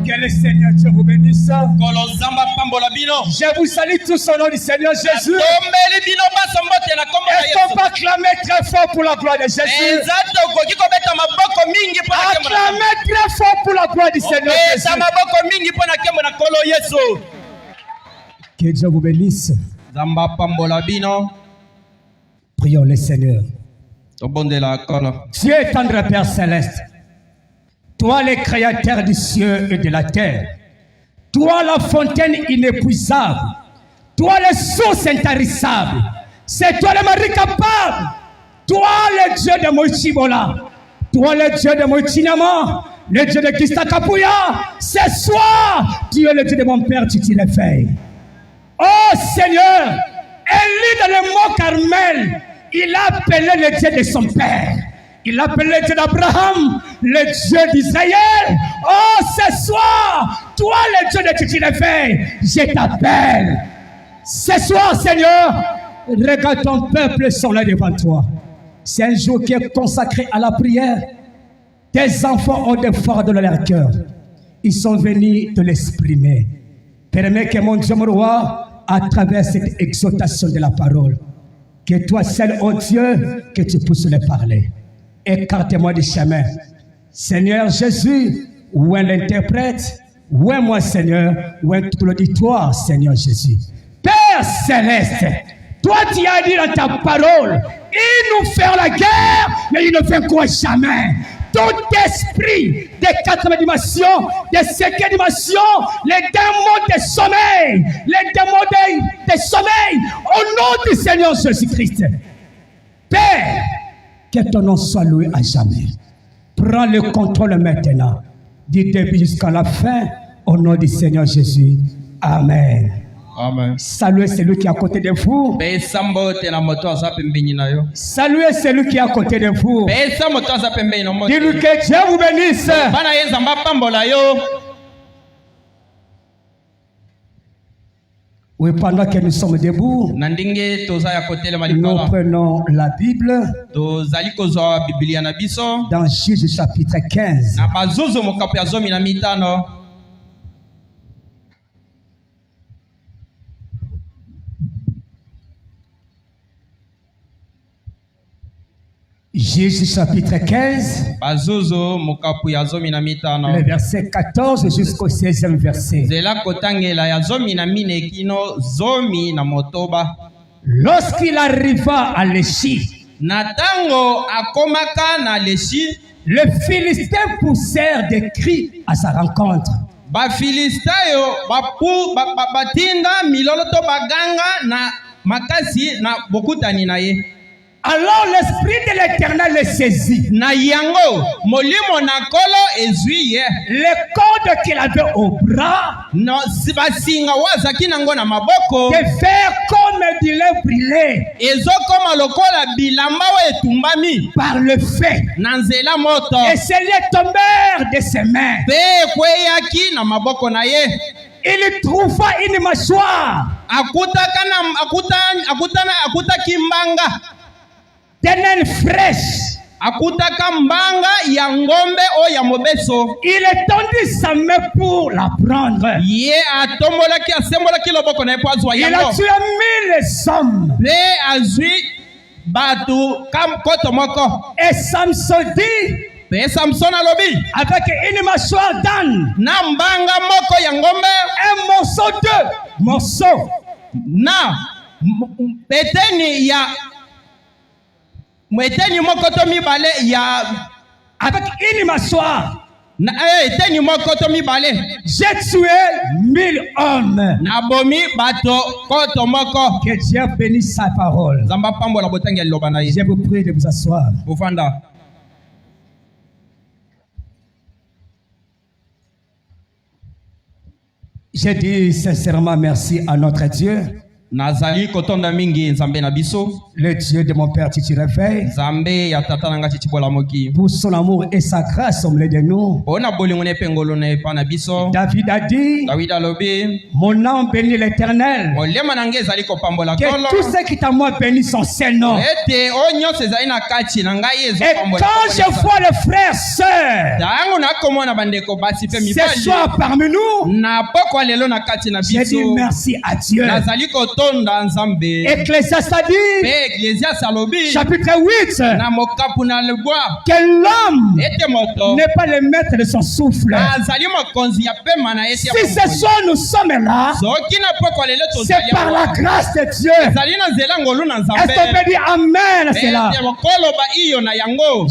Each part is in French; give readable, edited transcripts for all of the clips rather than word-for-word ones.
Que le Seigneur Dieu vous bénisse. Je vous salue tous au nom du Seigneur Jésus. Est-ce qu'on peut acclamer très fort pour la gloire de Jésus? Acclamez très fort pour la gloire du Seigneur Jésus. Que Dieu vous bénisse. Prions le Seigneur. Dieu tendre Père céleste, toi le créateur du ciel et de la terre, toi la fontaine inépuisable, toi le source intarissable, c'est toi le mari capable, toi le Dieu de Moïchibola, toi le Dieu de Moïchinama, le Dieu de Kistakapouya. Ce soir, tu es le Dieu de mon Père, tu t'y réveilles. Oh Seigneur, Élie dans le mont Carmel, il a appelé le Dieu de son père. Il a appelé le Dieu d'Abraham, le Dieu d'Israël. Oh, ce soir, toi le Dieu de Titi-Réveil, je t'appelle. Ce soir, Seigneur, regarde ton peuple sont là devant toi. C'est un jour qui est consacré à la prière. Tes enfants ont des fardeaux dans leur cœur. Ils sont venus te l'exprimer. Permets que mon Dieu, mon roi, à travers cette exhortation de la parole, que toi seul, oh Dieu, que tu puisses les parler. Écarte-moi du chemin. Seigneur Jésus, où est l'interprète? Où est moi, Seigneur? Où est tout l'auditoire, Seigneur Jésus? Père céleste, toi tu as dit dans ta parole, ils nous font la guerre, mais ils ne font quoi jamais. Tout esprit des 4 dimensions, des 5 dimensions, les démons des sommeils, les démons des sommeils, au nom du Seigneur Jésus-Christ. Père, que ton nom soit loué à jamais. Prends le contrôle maintenant, du début jusqu'à la fin, au nom du Seigneur Jésus. Amen. Amen. Saluez celui qui est à côté de vous. Saluez celui qui est à côté de vous. Dis-lui que Dieu vous bénisse. Oui, pendant que nous sommes debout, nous prenons la Bible dans Juge chapitre 15. Juge chapitre 15, le verset 14 jusqu'au 16e verset. Lorsqu'il arriva à Léchi, les Philistins poussèrent des cris à sa rencontre. Alors l'esprit de l'Éternel le saisit. Le corde qu'il avait au bras, de faire comme du lait brûlé par le feu. Et ces liens tombèrent de ses mains. Il trouva une mâchoire d'un naine fraîche. Il étendit sa main pour la prendre. Il a tué 1000 hommes. Et Samson dit, avec une mâchoire d'âne, un morceau de morceau, avec une mâchoire, j'ai tué 1000 hommes. Que Dieu bénisse sa parole. Je vous prie de vous asseoir. Je dis sincèrement merci à notre Dieu Nazali kotonda mingi nzambe na biso. Le Dieu de mon Père Titi réveille. Nzambe ya tata nanga Titi bola moki. Pour son amour et sa grâce au milieu de nous. Ona bolingo ne pengolo ne pa na biso. David a dit. David alobi. Mon âme bénit l'Éternel. Molema nange ezali ko pambola kolo. Que tous ceux qui t'aiment moi bénissent son Saint-Nom. Ete onyo sezali na kati na ngai ezo pambola. Et quand je vois les frères sœurs. Dango na komona bandeko basi pe mibali. Ce soir parmi nous. Na poko lelo na kati na biso. Je dis merci à Dieu. Nazali ko tonda nzambe. Ecclésiaste a dit, chapitre 8, que l'homme n'est pas le maître de son souffle. Si ce soir nous sommes là, c'est par la grâce de Dieu. Est-ce qu'on peut dire Amen à cela?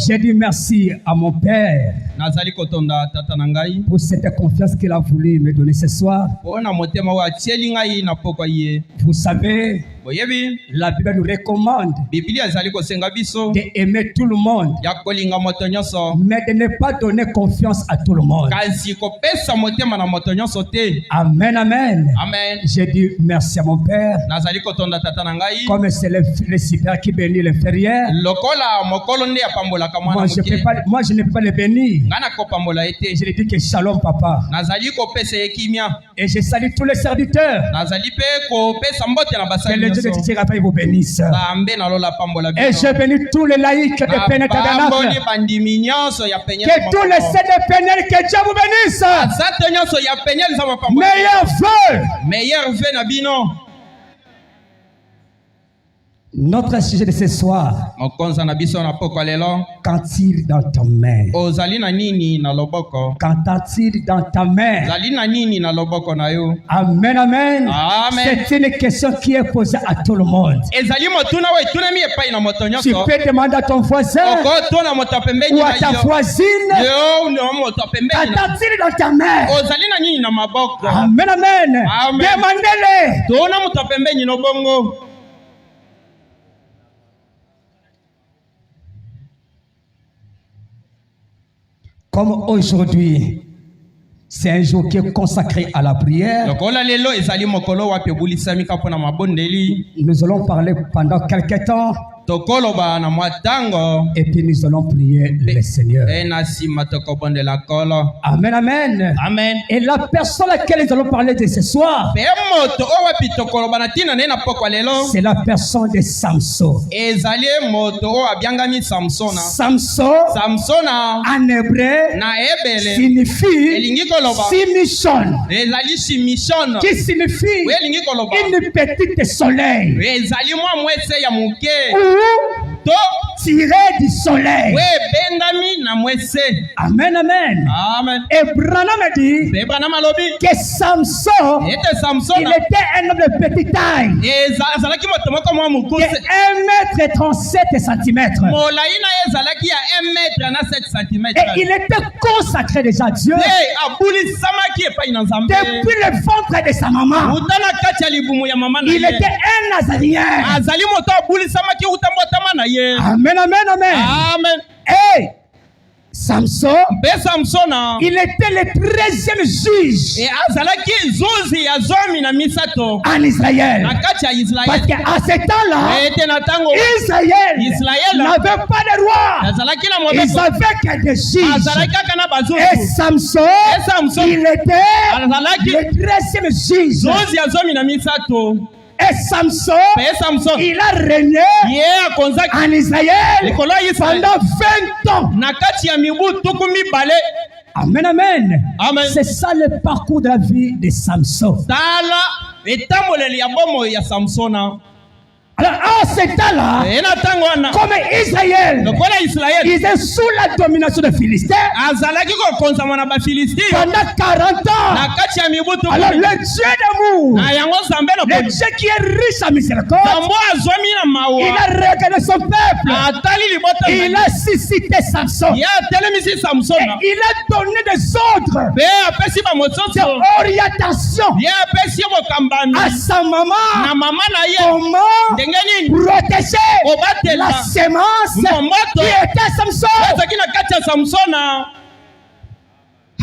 J'ai dit merci à mon Père pour cette confiance qu'il a voulu me donner ce soir. Vous savez, la Bible nous recommande d'aimer tout le monde, mais de ne pas donner confiance à tout le monde. Amen, amen. J'ai dit merci à mon Père, comme c'est le super qui bénit l'inférieur. Moi, je ne peux pas le bénir. Je lui dis que shalom, papa. Et je salue tous les serviteurs. Que le Dieu de Titi Raphaël vous bénisse. Et je bénis tous les laïcs de Pénètre Tabernacle. Que tous les saints de Pénètre, que Dieu vous bénisse. Meilleur vœu. Notre sujet de ce soir, qu'entend-il dans ta main? Qu'entend-il dans ta main? Amen, amen. C'est une question qui est posée à tout le monde. Tu peux demander à ton voisin ou à ta voisine, qu'entend-il dans ta main? Amen, amen. Demandez-le. Comme aujourd'hui, c'est un jour qui est consacré à la prière, nous allons parler pendant quelques temps. Et puis nous allons prier le Seigneur. Amen, amen. Amen. Et la personne à laquelle nous allons parler de ce soir, c'est la personne de Samson. Samson en hébreu signifie Simishon, qui signifie une petite soleil. Tiré du soleil. Amen, amen. Et Branham a dit que Samson, il était un homme de petite taille, de 1,37 cm. Et il était consacré déjà à Dieu depuis le ventre de sa maman. Il était un Nazarien. Amen, amen, amen. Hey, Samson, il était le 13e juge en Israël. Parce qu'à ce temps-là, Israël n'avait pas de roi. Ils avaient que des juges. Et Samson, il était le 13e juge. Et Samson, il a régné en Israël pendant 20 ans. Amen, amen. C'est ça le parcours de la vie de Samson. Alors, à ce temps-là, comme Israël, ils étaient sous la domination des Philistins pendant 40 ans. Alors, le Dieu d'amour, le Dieu qui est riche en miséricorde, il a regardé son peuple. Il a suscité Samson. Et il a donné des ordres, des orientations à sa maman. Comment protéger la sémence qui était Samson.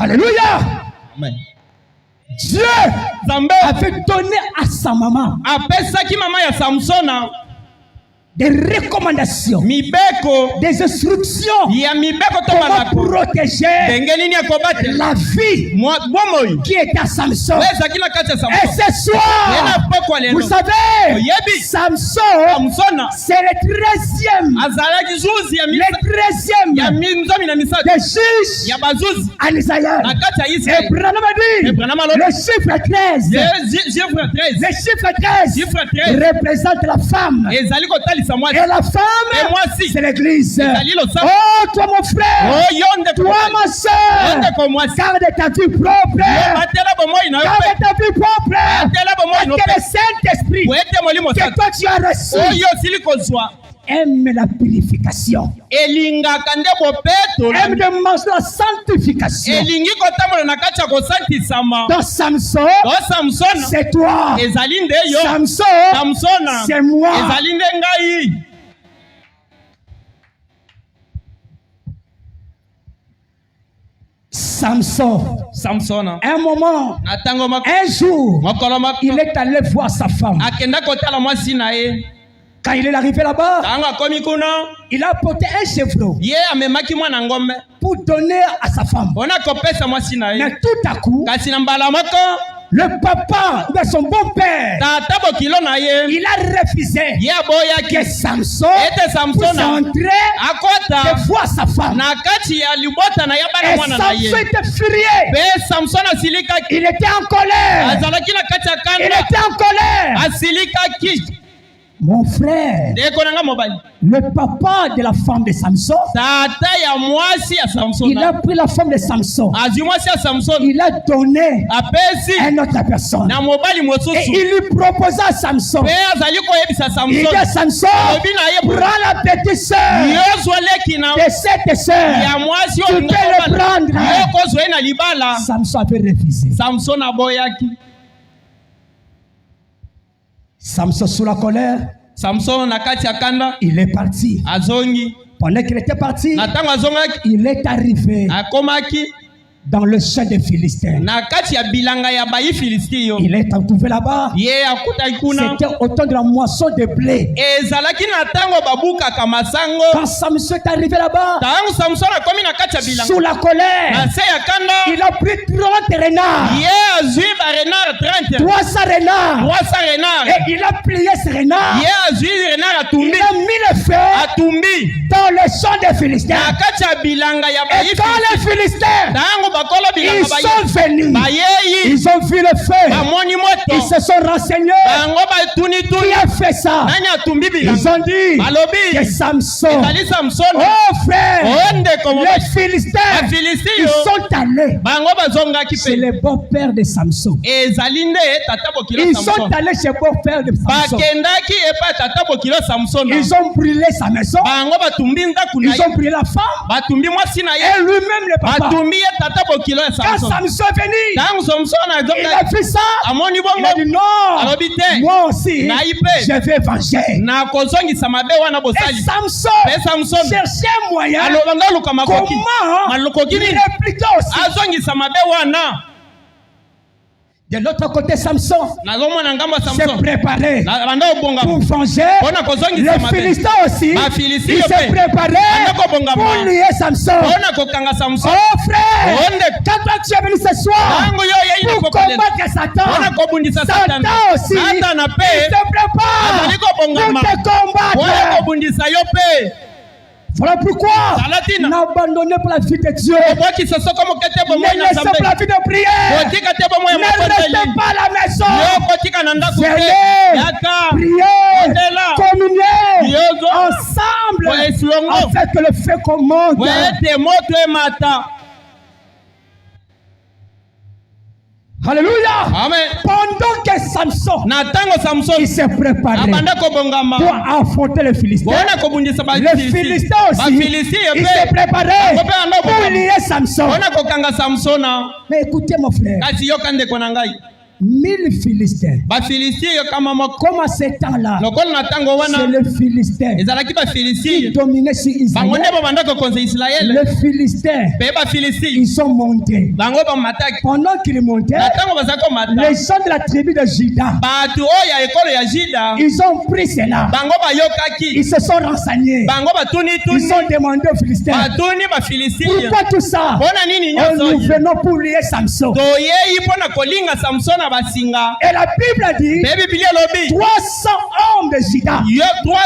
Alléluia. Amen. Dieu Nzambe avait donné à sa maman apesaki mama ya Samsona des recommandations, mibeko des instructions ya mibeko to pour malako protéger ndenge nini ya kobatela la vie bomoi qui est à Samson. ezaki na kati ya Et Samsona ce soir, yena pokwa lelo vous savez, Oyebi. Samson, Samsona c'est le 13e, azalaki zuzi ya le 13e minzomi na misato des juges ya bazuzi en Israël. na kati ya Et Israeli Branham dit, Branham alobi. le chiffre 13, chiffre 13 le chiffre 13 chiffre 13 représente la femme. ezali kotalisa mwasi Et la Et femme, moi aussi. c'est l'église. ezali losambo Oh, toi mon frère, oh yo ndeko toi ma soeur, ndeko mwasi garde ta vie propre. batela bomoi na yo Garde pe ta vie propre. batela bomoi no Que pe le Saint-Esprit wete molimo que sato toi tu as reçu oyo osili kozwa aime la purification. elingaka nde bopeto Aime de manger la sanctification. elingi kotambola na kati ya kosantisama Dans Samson, to Samsona c'est toi. ezali nde yo Samson, Samsona c'est moi. ezali nde ngai Samson, Samsona un moment, na ntango un jour, mokolo il est allé voir sa femme. akenda kotala mwasi na ye Quand il est arrivé là-bas, ntango akomi kuna il a apporté un chevreau ye amemaki mwana ngombe pour donner à sa femme. mpona kopesa mwasi na ye Mais tout à coup, kasi na mbala moko le papa de son bon-père, tata bokilo na ye il a refusé ye aboyaki que Samson ete puisse Samsona entrer akota et voir sa femme. na kati ya libota na ya bana Et mwana na ye Samson était furieux. mpe Samson asilikaki Il était en colère. azalaki na kati ya Il kanda était en colère. asilikaki Mon frère, ndeko na nga mobali le papa de la femme de Samson, tata ya mwasi ya il a Samsona pris la femme de Samson. azwi mwasi ya Samsona Il a donné apesi à une autre personne. na mobali Et mosusu il lui proposa à Samson. mpe azali koyebisa Il dit à Samson Samson, alobi na ye prends la petite sœur yozwa leki na de cette sœur. ya mwasi Tu oyo peux le prendre. yo kozwa ye na libala Samson avait refusé. Samson aboyaki Samson, sous la colère, Samson na kati ya kanda il est parti. azongi Pendant qu'il était parti, na ntango azongaki il est arrivé akomaki dans le champ des Philistins. na kati ya bilanga ya bayi Filistio Il est trouvé là-bas. ye akutaki kuna C'était au temps de la moisson de blé. ezalaki na ntango babukaka masango Quand Samson est arrivé là-bas, ntango Samson akomi na kati ya bilanga sous la colère, na se ya kanda il a pris 30 renards, ye azwi barenard 30 300 renards, 300 renard et il a plié ces renards. ye azwi renard Il atumbi a mis le feu atumbi dans le champ des Philistins. na kati ya bilanga ya bayi Et quand les Philistins, ntango bakolo ils bilanga sont venus, bayeyi ils ont vu le feu, bamoni ils moto se sont renseignés. bango batunituni Qui a fait ça? nani atumbi Ils bilanga ont dit balobi que Samson, ezali Samson oh frère, o ndeko les mobali Philistins, ils bafilistio sont allés. bango bazongaki C'est mpe le beau-père de Samson. ezali nde tata bokilo Ils sont Samson allés chez le beau-père de Samson. bakendaki epai tata bokilo Samson Ils ont brûlé sa maison. bango batumbi ndaku na Ils ye ont brûlé la femme. batumbi mwasi na Et ye lui-même le papa. batumbi ye tata bokilo ya Quand Samson Samson est venu, ntango Samson il a azonga vu ça. amoni Il a dit bongo non. alobi te Moi aussi, Naïe pe. je vais venger. nakozongisa mabe wana Et bosali Samson mpe Samson cherchait un moyen. alobanga luka makoki Comment malokoki il nini impliquait aussi. azongisa mabe wana De l'autre côté, Samson nazomona ngambo ya s'est Samson préparé banda obonga pour venger. mpona kozongisa Les mabe Philistins aussi, Bafilistin ils yo s'est pe. préparé Banda kobonga pour moyen. lier Samson. mpona kokanga Samson Oh frère, Onde. quand toi tu es venu ce soir ntango yo yei pour kokolela combattre Satan, mpona kobundisa Satan satana aussi, satana il mpe se prépare azali kobongama pour te mpona combattre. kobundisa yo mpe Voilà pourquoi Salatina. n'abandonnez pas la vie de Dieu. obwakisa soko mokete Ne bomoi na laissez pas nzambe la vie de prière. kotika te bomoi ya Ne restez mokondeli pas à la maison. yo kotika na ndako te Venez, yaka priez, Ondela. communiez Yozo. ensemble Ouais, silongo. afin que le feu commente. po ete moto emata Alléluia. amen Pendant que Samson na ntango Samson il s'est préparé abanda kobongama pour affronter les Philistins, mpona kobundisa les Philistins aussi, bafilisti il epe s'est préparé Bango pe anda pour kobongama. lier Samson. mpona kokanga Samsona Mais écoutez mon frère, kasi yoka ndeko na ngai 1000 Philistins. bafilisti yo kama moko Comme à ce temps-là, lokola na ntango c'est wana le Philistin ezalaki qui bafilisti dominait sur bango nde Israël. babanda kokonza Israele Les Philistins, mpe bafilisti ils sont montés. bango bamataki Pendant qu'ils montaient, na ntango baza komata les gens de la tribu de Juda, bato oyo ya ekolo ya Juda ils ont pris cela. bango bayokaki Ils se sont renseignés. bango batuni Ils tuni ont demandé aux Philistins, batuni bafilisti pourquoi tout ça? mpona nini Oh, nyonso nous oyo venons pour lier Samson. toyei mpona kolinga samson na basinga Et la Bible dit, mpe biblia elobi 300 hommes de Juda, yo 300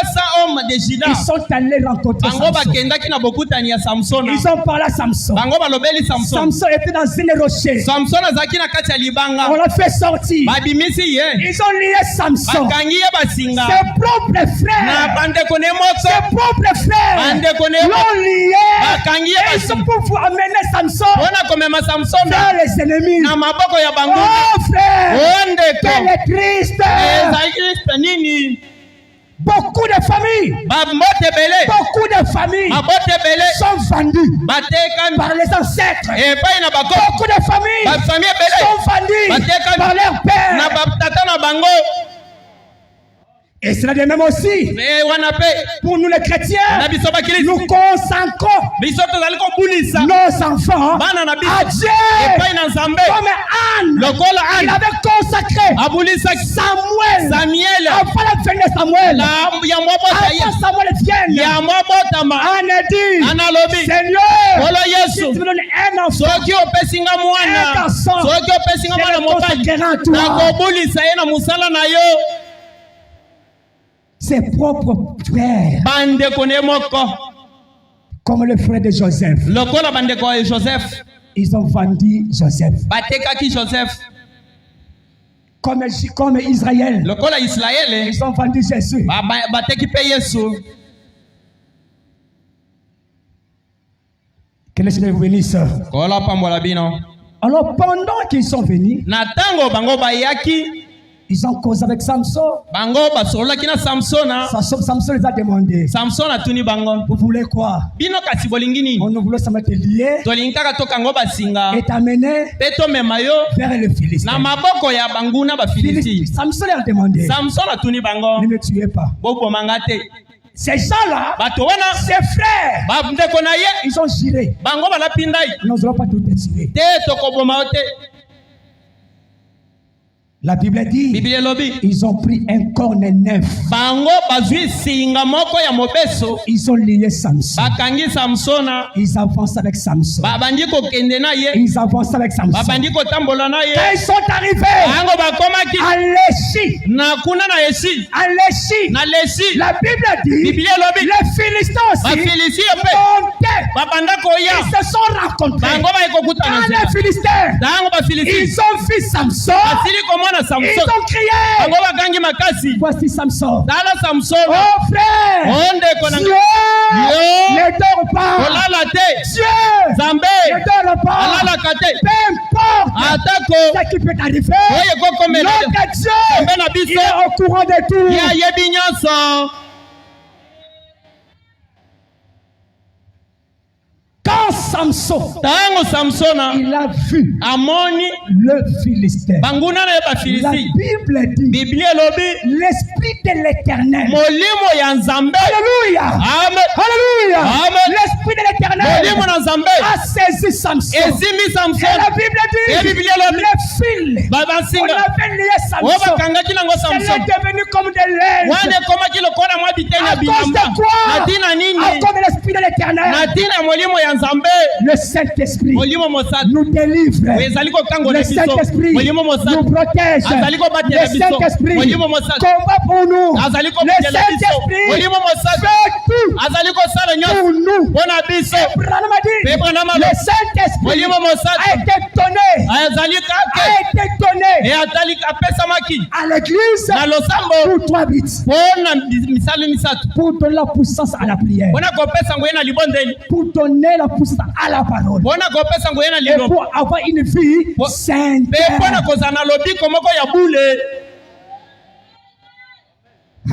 hommes de Juda ils sont allés rencontrer bango Samson. bakendaki na bokutani ya samsona Ils ont parlé à Samson. bango balobeli samson Samson était dans une rocher. samson azalaki na kati ya libanga On l'a fait sortir. babimisi ye Ils ont lié Samson. bakangi ye basinga Ses propres na frères, bandeko ne moko ses propres frères bandeko ne l'ont lié. bakangi ye Et ils sont basinga pour amener Samson mpona komema samson vers les ennemis. na maboko ya bango Oh frère, o ndeko quel est triste. ezalaki nini Beaucoup de familles, bamoto ebele beaucoup de familles maboto ebele sont vendues batekami par les ancêtres. epai na bako Beaucoup de familles bafamille ebele sont vendues batekami par leur na père. batata na bango Et cela de même aussi me wana mpe pour nous les chrétiens. na biso bakilisi Nous consacrons biso tozali kobulisa nos enfants bana na à biso Dieu. epai na nzambe Comme Anne, lokola il ani avait consacré abulisaki Samuel. Samuel Avant la venue de Samuel, na ya mwabota ye avant Samuel vienne, ya mwabotama Anne dit, analobi Seigneur, kolo si yesu tu me donnes un enfant, soki opesinga mwana soki opesinga je mwana le mobali consacrerai à toi. nakobulisa ye na mosala na yo Ses propres frères, bandeko ne moko comme le frère de Joseph, lokola bandeko ya joseph ils ont vendu Joseph. batekaki joseph Comme Israël, lokola israele ils ont vendu Jésus. bateki mpe yesu Que le Seigneur vous bénisse. kola pambola bino Alors pendant qu'ils sont venus, na ntango bango bayaki ils ont causé avec Samson. bango basololaki na samsona Samson les a demandé, samson atuni bango vous voulez quoi? bino kasi bolingi nini On nous voulait se mettre lié tolingi kaka tokango basinga et t'amener mpe tomema yo vers le Philistin. na maboko ya banguna bafilisti Samson leur a demandé, samson atuni bango ne me tuez pas. bobomanga te Ces gens-là, bato wana ses frères, bandeko na ye ils ont juré, bango balapindai nous n'allons pas tout tuer. te tokoboma yo te La Bible dit, biblia elobi ils ont pris un corne neuf. bango bazwi singa moko ya mobeso Ils ont lié Samson. bakangi samsona Ils avancent avec Samson. babandi kokende na ye Ils avancent avec Samson. babandi kotambola na ye Quand ils sont arrivés bango bakomaki à Léchi, na kuna na esi à Léchi, na lesi la Bible dit, biblia elobi les Philistins aussi bafilisi yo mpe montaient. babanda koya Ils se sont rencontrés. bango bayekokutana Quand les nzela Philistins, ntango bafilisi ils ont vu Samson, basili komona ils samson ont crié, bango bakangi makasi voici Samson. tala samson Oh frère, o ndeko na Dieu Yo. ne dort pas. kolala te Dieu nzambe ne dort pas. alalaka te Peu importe atako ce qui peut arriver, oyo ekokomela notre Dieu, nzambe na il biso est au courant de tout. ye ayebi nyonso Quand Samson, ntango samsona il a vu amoni le Philistin, banguna na ye la bafilisi Bible dit, biblia elobi l'esprit de l'éternel. molimo ya nzambe Alléluia. amen Alléluia. Amen. L'esprit de l'éternel molimo na nzambe a saisi Samson. esimbi Et samsona la Bible ye dit, biblia elobi le fil, on basinga avait lié oyo Samson. bakangaki nango Elle samson est devenue comme de l'aise. wana ekomaki lokola mwa biteni À ya cause bilamba de quoi? na ntina À nini cause de l'esprit de na l'éternel. ntina ya molimo ya nzambe Le Saint-Esprit molimo mosantu nous délivre. ezali kokangola Le biso Saint-Esprit molimo nous mosantu protège. azali kobatela Le biso Saint-Esprit molimo mosantu combat pour nous. azali Le kobatela biso Saint-Esprit molimo mosantu fait tout azali kosala nyonso pour nous. mpona biso Branham a dit, mpe branama le Saint-Esprit molimo a mosantu été donné, azali kake a été donné e atali apesamaki à l'église na losambo pour 3 buts. mpona misala misato Pour donner la puissance à la prière. mpona kopesa ngoye na libondeli Pour donner la puissance à la parole. mpona kopesa ngoye na Et liloba pour avoir une vie sainte. mpe mpona kozala na lobiko moko ya bule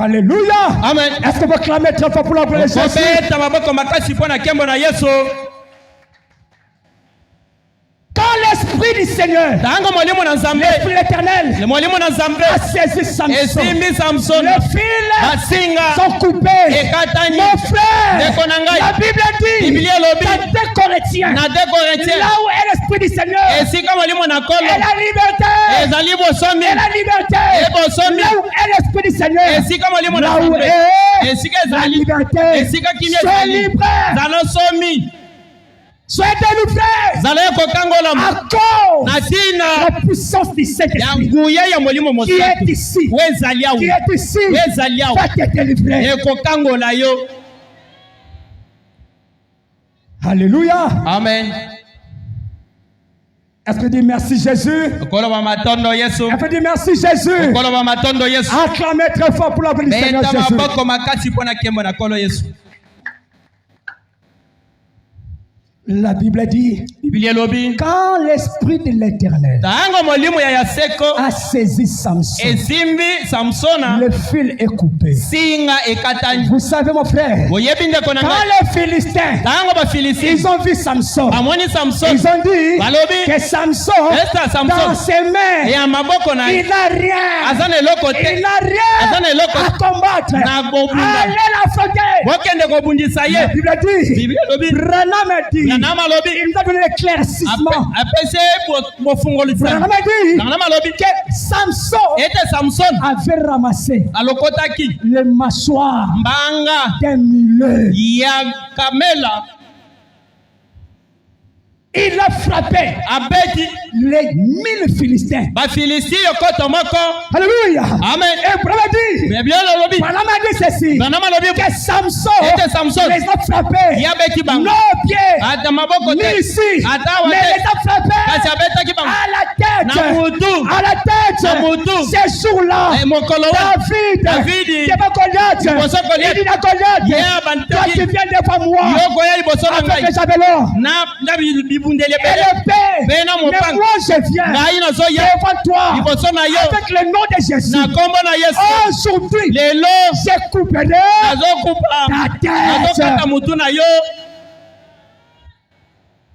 Alléluia. amen Est-ce que vous clamez très fort pour la gloire de Jésus? kobeta maboko makasi mpo na nkembo na yesu Quand l'esprit du Seigneur, tango mwalimu na nzambe, l'esprit éternel, le mwalimu na nzambe a saisi Samson. esimbi Samson, Les fils basinga sont coupés. ekatani. Mon frère, Ndeko na ngai, la Bible dit Biblia elobi dans 2 Corinthiens, na 2 Corinthiens, là où est l'esprit du Seigneur, esika mwalimu na et kolo la liberté, ezali bosomi, et la liberté, bosomi. là où est l'esprit du Seigneur, esika mwalimu na là où nzambe, est esika la ezali, liberté, esika kimia sois ezali, libre, zala somi, sois délivré zala kokangolama à cause na de tina la puissance du ya Saint-Esprit nguya ya mwalimu qui est mosantu ici, wezali awo, qui est ici, wezali awo, va te délivrer. ekokangola yo. Alléluia. Amen. Est-ce que dit merci Jésus? okoloba matondo Yesu, Est-ce que dit merci Jésus? okoloba matondo Yesu, Acclamez très fort pour la bénédiction du Seigneur beta Jésus. maboko makasi mpona kembo na kolo Yesu. La Bible dit, Biblia elobi quand l'esprit de l'Éternel tango mwalimu ya yaseko a saisi Samson, esimbi Samsona, le fil est coupé. singa ekatani. Vous savez mon frère, boyebi ndeko na quand ngai, les Philistins, tango bafilisi ils ont vu Samson, bamoni Samson, ils ont dit balobi que Samson, esta dans Samson ses mains, ya maboko na il n'a rien. aza na eloko te, Il n'a rien aza na eloko à combattre. na kobunda, Allez l'affronter. bokende kobundisa La ye. Bible dit, Biblia elobi Branham a dit, Branham alobi il nous a donné l'éclaircissement. apesi bofungolisa. Branham a dit Branham alobi que Samson ete Samson avait ramassé alokotaki les mâchoires mbanga des mulets. ya kamela, Il a frappé abeti les 1000 Philistins. bafilisti yokoto moko. Alléluia. Amen. Et Branham a dit, Biblia elobi Branham a dit ceci, Branham alobi que Samson ete Samson les a frappés. yabeti bango Non pieds, ata maboko ni te, ici, ata mais wate les a frappés kasi abetaki bango à la tête. na mutu. À la tête. Na mutu. Ces jours-là, Mokolo wa David, Davidi, qui va Goliath, liboso Goliath. il dit à Goliath, Yeah, toi bantaki qui viens devant moi, yoko ya liboso na avec ngai le javelot na bibundeli et ebele, l'épée, Bena mais mopanga. moi je viens ngai nazoya devant toi liboso na yo avec le nom de Jésus. na kombo na Yesu. Aujourd'hui, Lelo j'ai coupé nazokupa, ta tête. nazokata mutu na yo.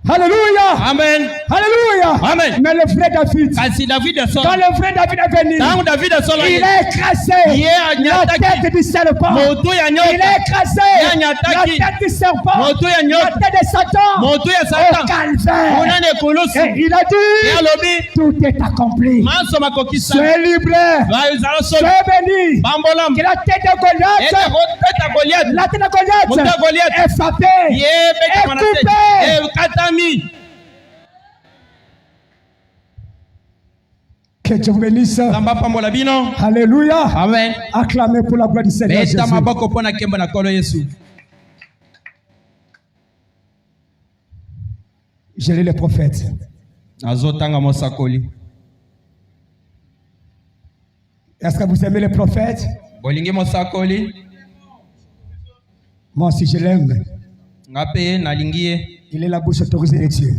Alléluia. Amen. Alléluia. Amen. Mais le vrai David, Kasi David quand asolo, le vrai David est venu, tangu David asolo il a écrasé Yeah, la nyataki. tête du serpent. motu ya Il nyoka, a écrasé Yeah, la nyataki. tête du serpent, motu ya la nyoka, tête de Satan motu ya au Satan, calvaire. unane kulusu. Et il a dit, Yalobi tout est accompli. manso makokisa Sois libre, bazala solo sois béni. bambolam Que la tête de Goliath, ete koteta Goliath la tête de motu ya Goliath Goliath est frappée, ye est beti manase coupée. katami. Que Dieu vous bénisse. Nzamba pambola bino. Alléluia. Amen. Acclamez pour la gloire du Seigneur Beta Jésus. maboko pona kembo na kolo Yesu. Je lis les prophètes. Azotanga mosakoli. Est-ce que vous aimez les prophètes? Bolingi mosakoli. Moi aussi je l'aime. Ngape nalingie. Il est la bouche autorisée de Dieu.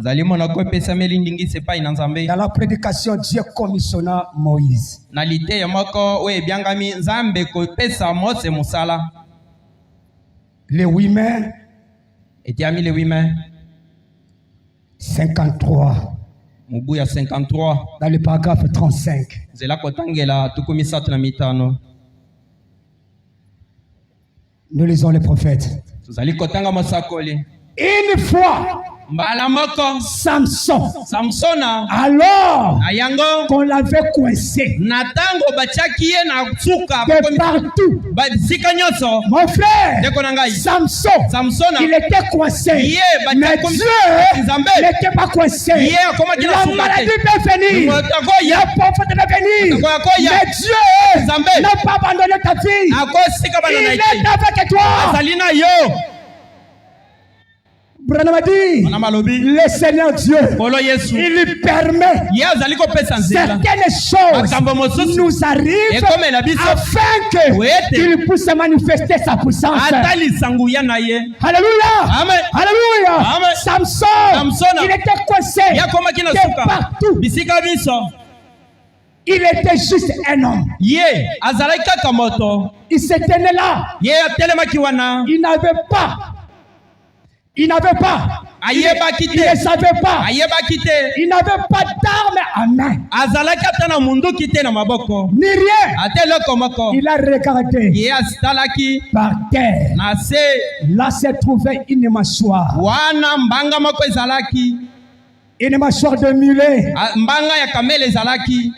Zali mona ko pesa meli ndingi sepa ina nzambe. Dans la prédication, Dieu commissionna Moïse. Na lite ya moko we biangami nzambe ko pesa Mose musala. Les 8 mai Etiami le 8 mai 53, mubu ya 53. dans le paragraphe 35. Zela kotangela tukumi satu na mitano. Nous lisons les prophètes. Zali kotanga mosakoli. Une fois, Mbala moko Samson, Samsona alors ayango qu'on l'avait coincé natango bachaki ye na suka de partout. sika nyonso. Mon frère, Ndeko na ngai Samson, Samsona il était coincé. Yeah, bah, Mais comme- Dieu Nzambe. n'était pas coincé. Yeah, comment dire La la maladie souverainté. peut venir. Motakoya. La pauvreté peut venir. Motakoya. Mais Dieu Nzambe. n'a pas abandonné ta fille. akosika Il bana na est ite avec toi. azali na yo. Branham a dit, Wana malobi le Seigneur Dieu, kolo Yesu il lui permet ye azali kopesa nzela certaines choses makambo mosusu nous arrivent ekomela biso afin que Wete. qu'il puisse manifester sa puissance. ata lisangu ya na ye. Alléluia. Amen. Alléluia. Amen. Samson, Samsona. il était coincé yakomaki na de suka partout. bisika biso. Il était juste un homme. Ye azalaki kaka moto Il se tenait là. ye atelemaki wana Il n'avait pas. Il n'avait pas. Il ne savait pas. Il n'avait pas d'arme à main. Ni rien. Il a regardé par terre. Là se trouvait une mâchoire. Une mâchoire de mulet.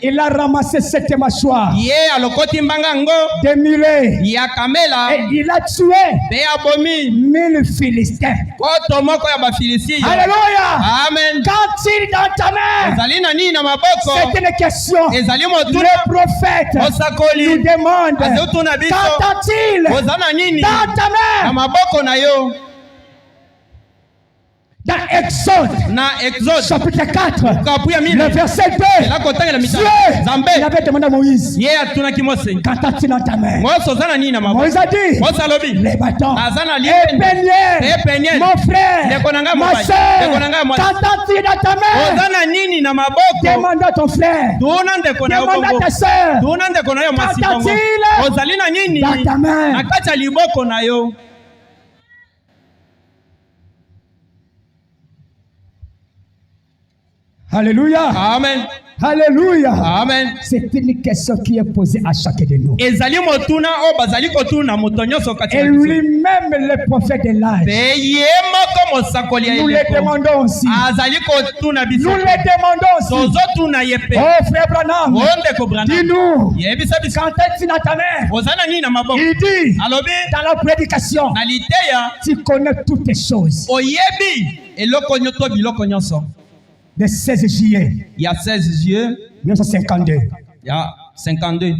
Il a ramassé cette mâchoire de mulet. Et il a tué 1000 Philistins. Alléluia. Amen. Quand il est dans ta main, c'est une question. Le prophète nous demande, qu'entend-il dans ta main? Dans Exode, chapitre 4, le verset 2, Dieu, il avait demandé à Moïse, qu'entend-il dans ta main? Moïse a dit, les bâtons, et peignez, mon frère, ma soeur, qu'entend-il dans ta main? Demande à ton frère, demande à ta soeur, qu'entend-il dans ta main? Alléluia. Amen. Alléluia. Amen. C'est une question qui est posée à chacun de nous. Et lui-même, le prophète de l'âge, nous le demandons aussi. Nous le demandons aussi. Oh frère Branham, dis-nous, quand est-ce dans ta main? Il dit, dans la prédication, tu connais toutes les choses. Le 16 juillet. Il y a 16 juillet. 1952. Il y a 52.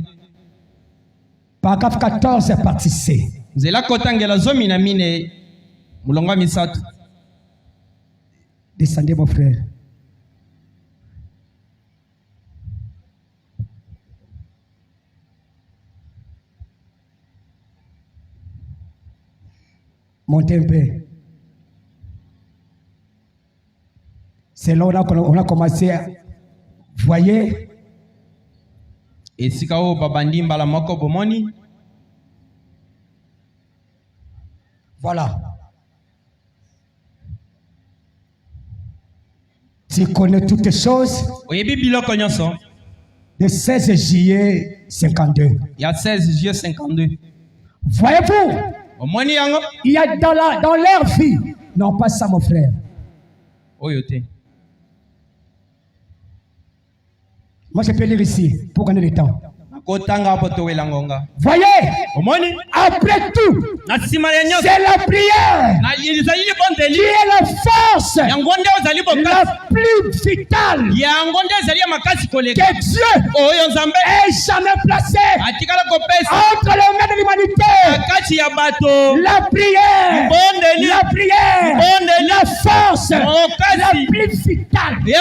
Paragraphe 14, partie C. Descendez, mon frère. Montez un peu. C'est là où on a commencé à... Voyez. Voilà. Tu connais toutes les choses. Le 16 juillet 52. Il y a 16 juillet 52. Voyez-vous? Il y a dans leur vie. Non, pas ça, mon frère. Moi, je peux lire ici pour gagner le temps. Voyez, après tout, c'est la prière qui est la force la plus vitale que Dieu ait jamais placée entre les mains de l'humanité. La prière, la force la plus vitale que Dieu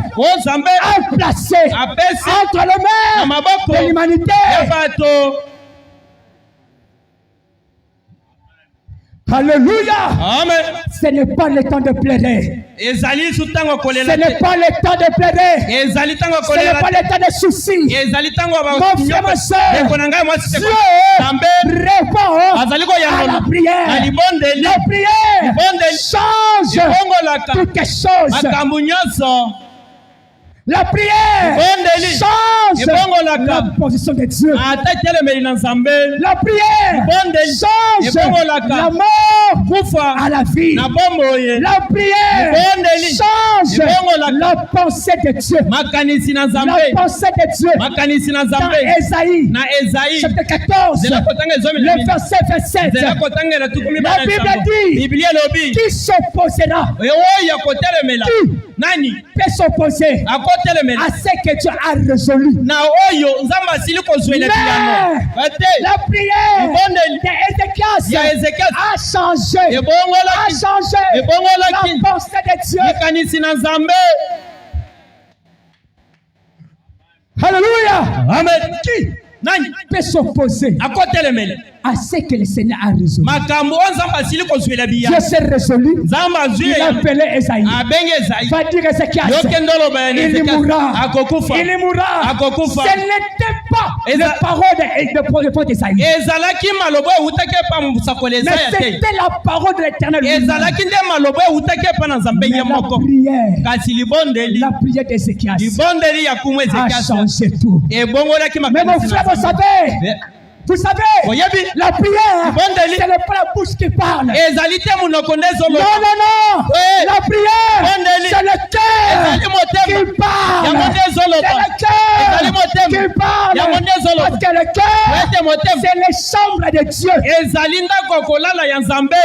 a placée entre les mains de l'humanité. Alléluia. Amen. Ce n'est pas le temps de plaider. Ce n'est pas le temps de plaider. Ce n'est pas le temps de soucis. Mon frère, ma soeur, Dieu répond à la prière. La prière change toutes choses. La prière change la position de Dieu. La prière change la mort à la vie. La prière change la pensée de Dieu. La pensée de Dieu. Dans Ésaïe, chapitre 14, le verset 27. La Bible dit, qui s'opposera? Qui peut s'opposer à ce que Dieu a résolu? Mais la prière d'Ézéchias a changé la pensée de Dieu. Alléluia. Amen. Qui peut s'opposer à ce que le Seigneur a résolu. makambo nzambe asili kozwela biya Dieu s'est résolu. nzambe azwi Il a appelé Esaïe. abenge Esaïe Va dire Ézéchias. yokende oloba ya Il Ezekiel mourra. akokufa Il mourra. akokufa Ce n'était pas Eza- la parole de prophète Esaïe. ezalaki maloba eutaki epa mosakoli Mais Esaya te c'était la parole de l'Éternel. lui-même. ezalaki nde maloba eutaki epa na nzambe Mais ye la moko prière, kasi libondeli la prière d'Ézéchias libondeli ya kumu a Ezekiasi changé tout. ebongolaki Mais mon makanisi na frère, vous Nzambe. savez, Eh, vous savez, oyebi la prière, Libondeli. ce n'est pas la bouche qui parle. ezali te monoko nde Non, ezoloba non, non. Eh. La prière, Libondeli. c'est le cœur ezali motema qui parle. yango nde C'est ezoloba le cœur ezali motema qui parle. yango nde ezoloba Parce que le cœur, ete motema c'est les chambres de Dieu. ezali ndako ya kolala ya nzambe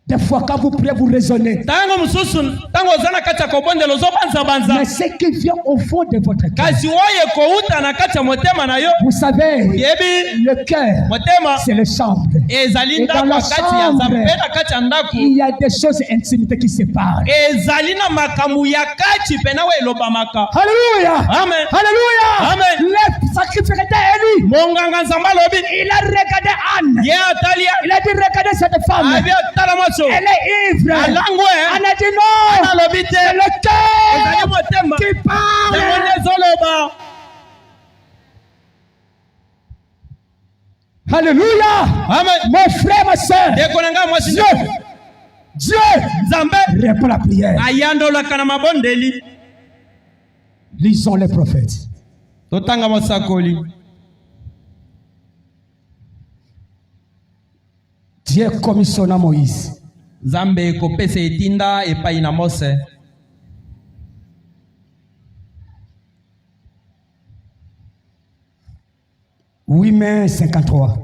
Des fois, quand vous priez, vous raisonnez. ntango mosusu ntango oza na kati ya kobondela ozobanzabanza Mais ce qui vient au fond de votre cœur, kasi oyo ekouta na kati ya motema na yo vous savez, yebi le cœur, motema c'est les chambres. ezali Et dans ndako la ya kati ya nzambe chambre, mpe na kati ya ndako Il y a des choses intimes qui se parlent. ezali na makambo ya kati mpena oyo elobamaka Alléluia. amen Alléluia. Amen. Le sacrificateur Élie, monganga nzambe alobi il a regardé Anne. ye atalia Il a dit, regardez cette femme. abi atala maso Elle est ivre. alangwe On a dit non. analobi te C'est le ezali cœur motema qui yango parle. nde ezoloba Alléluia. amen Mon frère, ma soeur. ndeko na ngai mwasi Dieu. Dieu nzambe répond la prière. ayandolaka na mabondeli Lisons les prophètes. totanga mosakoli Dieu commissionna Moïse. nzambe ekopesa etinda epai na mose 8 mai 53.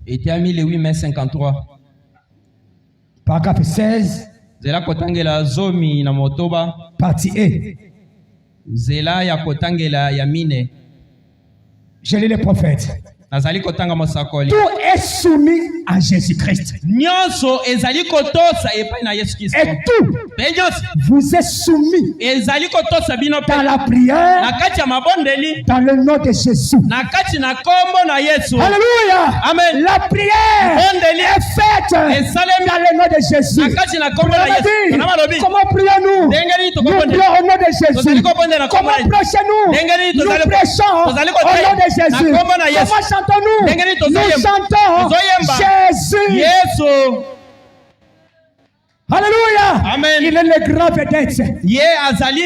etiami le 8 mai 53 Paragraphe 16, nzela kotangela zomi na motoba partie E. nzela ya kotangela ya mine Je lis les prophètes. nazali kotanga mosakoli Tout est soumis à Jésus-Christ. nyonso ezali kotosa epai na yesu kristo Et tout mpe nyonso vous est soumis ezali kotosa bino mpe dans la prière, na kati ya mabondeli dans le nom de Jésus. na kati na kombo na yesu Alléluia. amen La prière bondeli est faite esalemi dans le nom de Jésus. na kati na kombo na On a yesu dit, kana malobi comment prions-nous? ndenge nini Nous tokobondela prions au nom de Jésus. tozali kobondela kombo Comment na yesu prêchons-nous? ndenge nini Nous tozali prêchons au tozali nom koteya de Jésus. na kombo na yesu Comment chantons-nous? ndenge nini Nous tozoyemba chantons tozoyemba Jésus. yesu Alléluia. Amen. Il est le grand vedette. ye azali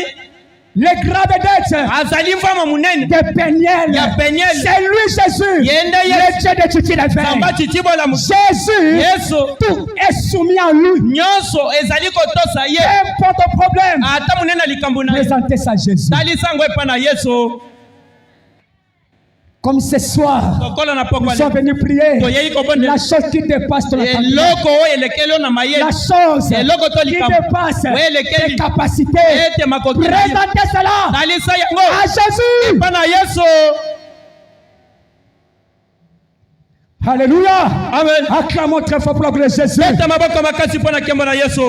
Le grand vedette azali mvama munene de Peniel. ya Peniel. C'est lui Jésus. Yende Le Yesu. Dieu de Titi samba titibola mu Jésus. yesu Tout est soumis en lui. nyonso ezali kotosa ye Peu importe le problème. ata munene likambo na ye Présentez ça à Jésus. talisa yango epa na yesu Comme ce soir, tokola na nous pokwa sommes venus prier. toyei kobondela La chose qui dépasse ton entendement. eloko oyo elekeli na mayele La chose eloko to qui likambo dépasse oyo tes elekeli capacités. ete makoki na ye Présentez cela talisa yango à Jésus. epa na yesu Alléluia. amen Acclamons très fort pour la gloire de Jésus. beta maboko makasi mpo na nkembo na yesu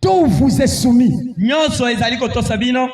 Tout vous est soumis nyonso ezali kotosa bino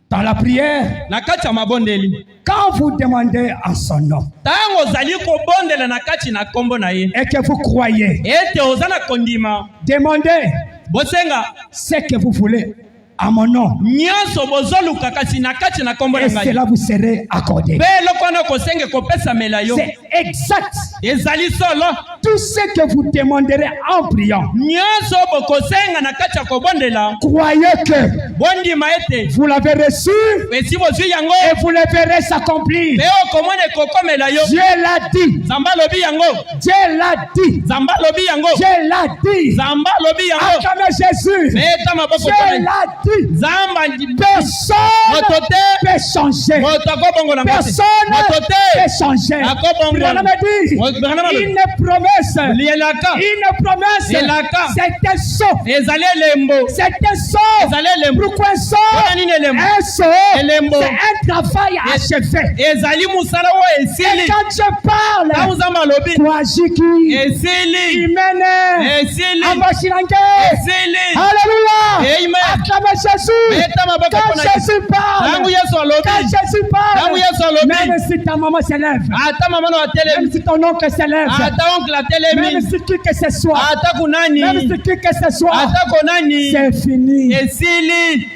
dans la prière na kati ya mabondeli quand vous demandez en son nom ntango ozali kobondela na kati na nkombo na ye et que vous croyez. ete oza na kondima Demandez bosenga ce que vous voulez à mon nom nyonso bozoluka kasi na kati na nkombo et na ngai cela vous serait accordé. mpe eloko wana kosenga kopesamela yo C'est exact. ezali solo Tout ce que vous demanderez en priant, nyonso bokosenga na kati ya kobondela croyez que bondima ete vous l'avez reçu esi bozwi yango et vous le verrez s'accomplir. mpe okomona ekokomela yo Dieu l'a dit. nzambe alobi yango Dieu l'a dit. nzambe alobi yango Dieu l'a dit. nzambe alobi yango Acclamez Jésus. meta maboko Dieu mpona l'a dit. nzambe Personne moto te peut changer. moto akobongola moto te Personne moto te peut changer. akobongola Branham dit, Branham alobi. il ne promet promesse. lielaka Une promesse. Elaka. C'est un saut. ezali elembo C'est un saut. ezali elembo Pourquoi un saut? Mpona nini elembo Un saut, Elembo. c'est un travail achevé. ezali mosala oyo Et esili quand je parle, ntango nzambe alobi Twajiki, esili Imene, esili Ambashirange. esili Alléluia. Amen. Acclamez Jésus. Beta maboko Quand mpona Jésus parle, ntango yesu alobi quand Jésus parle, ntango yesu alobi même si ta maman s'élève, ata mama no atelemi même si ton oncle s'élève, ata oncle même atelemi si qui que ce soit, ata kunani même si qui que ce soit, ata konani c'est fini. esili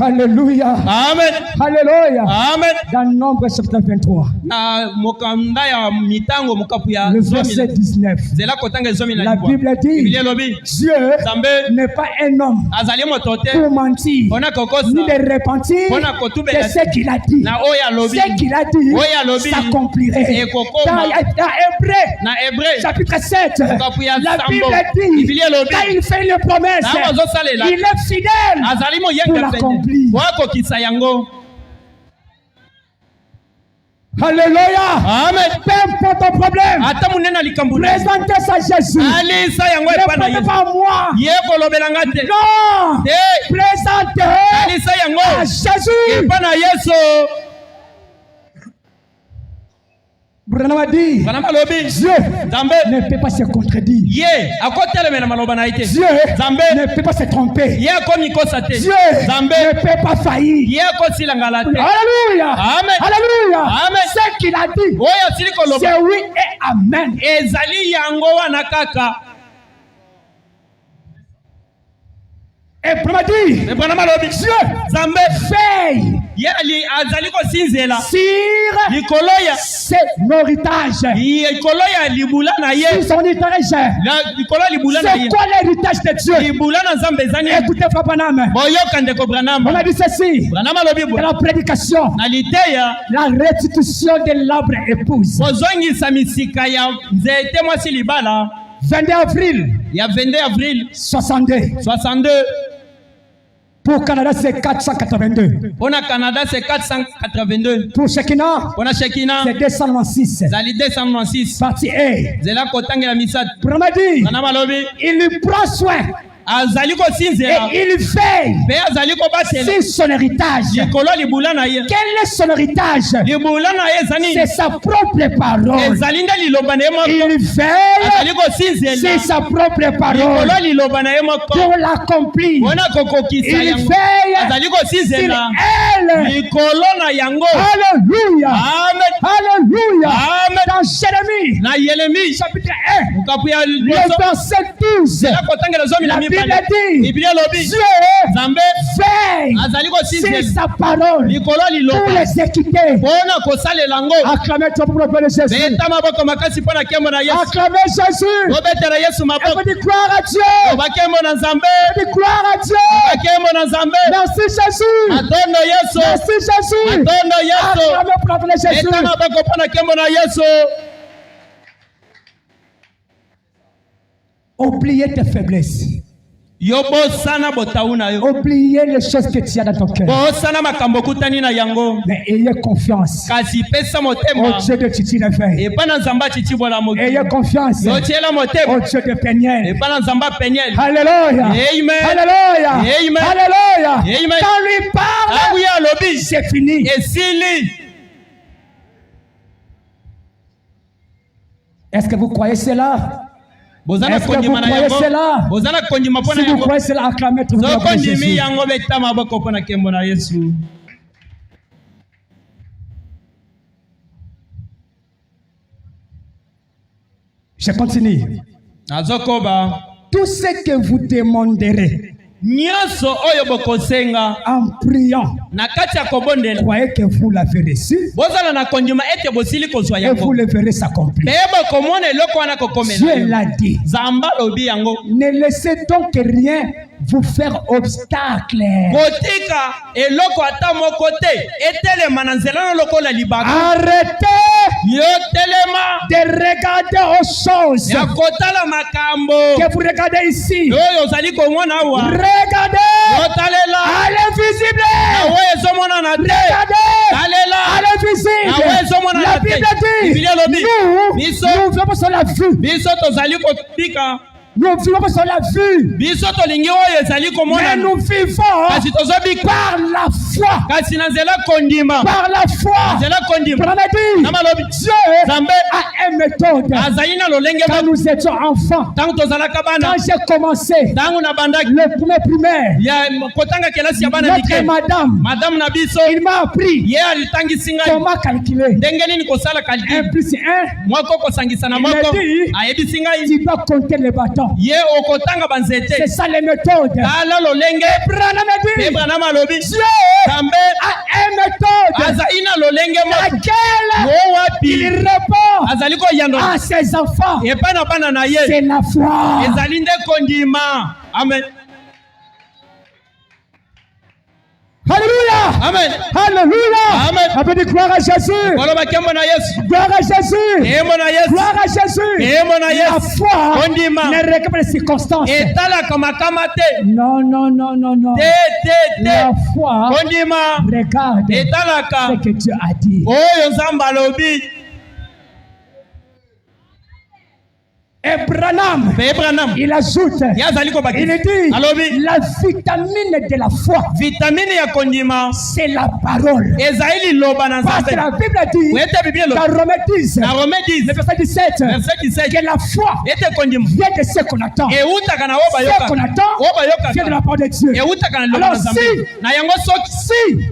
Alléluia. amen Alléluia. amen Dans Nombre chapitre 23, na mokanda ya mitango mokapu ya le verset 19, zela kotanga zomi na la libwa Bible dit, Biblia elobi Dieu nzambe n'est pas un homme azali moto te pour mentir, mpona ni kokosa de repentir mpona de kotubela ce qu'il a dit. na oyo alobi Ce qu'il a dit Oyo alobi, s'accomplirait. ekokoma. Dans Hébreu, na hébreu chapitre 7, mokapu ya la Bible sambo dit, Biblia elobi quand il fait une promesse, ntango azosalela il est fidèle. azali Pour moyenga l'accomplir. pene po akokisa yango Alléluia. amen Peu importe ton problème, ata monene ya likambo na ye. présentez ça à Jésus. alisa yango Ne epa na prenez yesu pas à moi. ye kolobelanga te Non. te Présentez alisa à yango Jésus. epa na yesu Branham a dit, bana balobi Dieu nzambe ne peut pas se contredire. ye akotelemela maloba na ye te Dieu nzambe ne peut pas se tromper. ye akomi kosa te Dieu nzambe ne peut pas faillir. ye akosilangala te Alléluia. Amen. Alléluia. Amen. Ce qu'il a dit, oyo asili koloba c'est oui et amen. ezali yango wana kaka Et pour me dire, me bana balobi Dieu nzambe veille ye azali kosinzela sur likolo ya ses héritage. likolo ya libula na ye Sur son héritage. likolo ya libula na C'est ye quoi l'héritage de Dieu? libula na nzambe ezani Écoutez, Papa Nam. boyoka ndeko On branama a dit ceci branama alobi dans boye la prédication. na liteya La restitution de l'arbre épouse. kozongisa misika ya nzete mwasi libala 22 avril ya 22 avril 62. 62 Pour Canada, c'est 482. mpona canada c'est 482 Pour Shekina, mpona shekina c'est 296. ezali 296 Partie A. nzela kotangela misato Pour me dire, bana balobi il prend soin azali kosinzela et il veille mpe azali kobatela sur son héritage. likolo ya libula na ye Quel est son héritage? libula na ye ezani C'est sa propre parole. ezali nde liloba na ye moko Il veille azali kosinzela sur sa propre likolo parole ya liloba na ye moko pour l'accomplir. mpona kokokisa Il yango veille azali sur kosinzela elle. likolo na yango Alléluia. amen Alléluia. Amen. Dans Jérémie, na yeremi chapitre 1, mokapu ya le liboso verset 12, ela kotangela zomi na la Bible mibale dit, biblia elobi Dieu nzambe veille azali sur kosinzela sa parole likolo ya pour liloba les équiter. mpona kosalela yango Acclamez toi pour le Père de Jésus. beta maboko makasi mpona nkembo na yesu Acclamez Jésus. obetela yesu Et maboko vous dites gloire à Dieu. oba nkembo na nzambe Vous dites gloire à Dieu. oba nkembo na nzambe Merci Jésus. atondo yesu Merci Jésus. atondo yesu Acclamez pour le Père de Jésus. beta maboko mpona nkembo na yesu Oubliez tes faiblesses. yo bosana botawu na yo Oubliez les choses que tu as dans ton cœur. bosana makambo okutani na yango Mais ayez confiance kasi pesa au motema Dieu de Titi Réveil. epa na nzambe achichibola mokili Ayez confiance yo tiela motema au Dieu de Peniel. epa na nzambe apenyeli Alléluia. Amen. Alléluia. Amen. Alléluia. Amen. Quand lui parle, abuye alobi c'est fini. esili Est-ce que vous croyez cela? bozana Est-ce que vous kondima na croyez yango cela? bozana kondima mpona Si vous yango croyez cela, acclamez tout le monde. soko ndimi yango beta maboko mpona nkembo na yesu Je continue. nazokoba Tout ce que vous demanderez nyonso oyo bokosenga en priant, na kati ya kobondela croyez que vous l'avez reçu bozala na kondima ete bosili kozwa et yango vous le verrez s'accomplir. mpe bokomona eloko wana kokomela Dieu yo l'a dit. nzambe alobi yango Ne laissez donc rien vous faire obstacle. kotika eloko ata moko te etelema na nzela na lokola libaka. Arrêtez Yo telema de regarder aux choses ya kotala makambo que vous regardez ici. oyo ozali komona awa. Regardez Yotalela à l'invisible. awe ezomona na te. Regardez Talela à l'invisible. La Bible dit, nous vivons sur la vue. biso tozali kotika. Nous vivons sur la vue. Biso tolingi oyo ezali komona. Mais nous vivons kasi tozobika par la foi. kasi na nzela kondima. Par la foi. nzela kondima. On a dit, na malobi Dieu Nzambe a une méthode. azali na lolenge Quand nous étions enfants, tango tozalaka bana quand j'ai commencé tango na bandaki le premier primaire, ya kotanga kelasi ya bana notre like madame, na biso il m'a appris ye alitangisi ngai comment calculer. ndenge nini kosala 1 calcul plus 1, moko kosangisa na Il moko a dit, ayebisi ngai tu dois compter les bâtons. ye okotanga banzete C'est ça les méthodes. tala lolenge. Branham a dit, Abraham alobi Dieu Nzambe a une méthode azali na lolenge moko laquelle mo wapi il répond azali koyandola à ses enfants. epai na bana na ye C'est la foi. ezali nde kondima. Amen. Alléluia. Amen. Alléluia. Amen. On peut dire gloire à Jésus. koloba kembo na yesu Gloire à Jésus. emo na yesu Gloire à Jésus. emo na La yesu foi Kondima. ne regarde pas les circonstances. etalaka makama te Non, non, non, non, non. te La foi kondima regarde ce etalaka que Dieu a dit. oyo nzambe alobi. Et Branham, Pe Abraham il ajoute, ye azali kobaki il dit, alobi la vitamine de la foi, vitamine ya kondima c'est la parole. ezali liloba na Parce que nzambe. la Bible dit, Wete Biblia dans elobi Romains 10, na Rome 10 le verset 17, verset 17 que la foi ete kondima vient de ce qu'on attend. eutaka na oyo Ce qu'on bayoka attend oyo bayokaka vient de la parole de Dieu. eutaka na liloba Alors na nzambe. si, na yango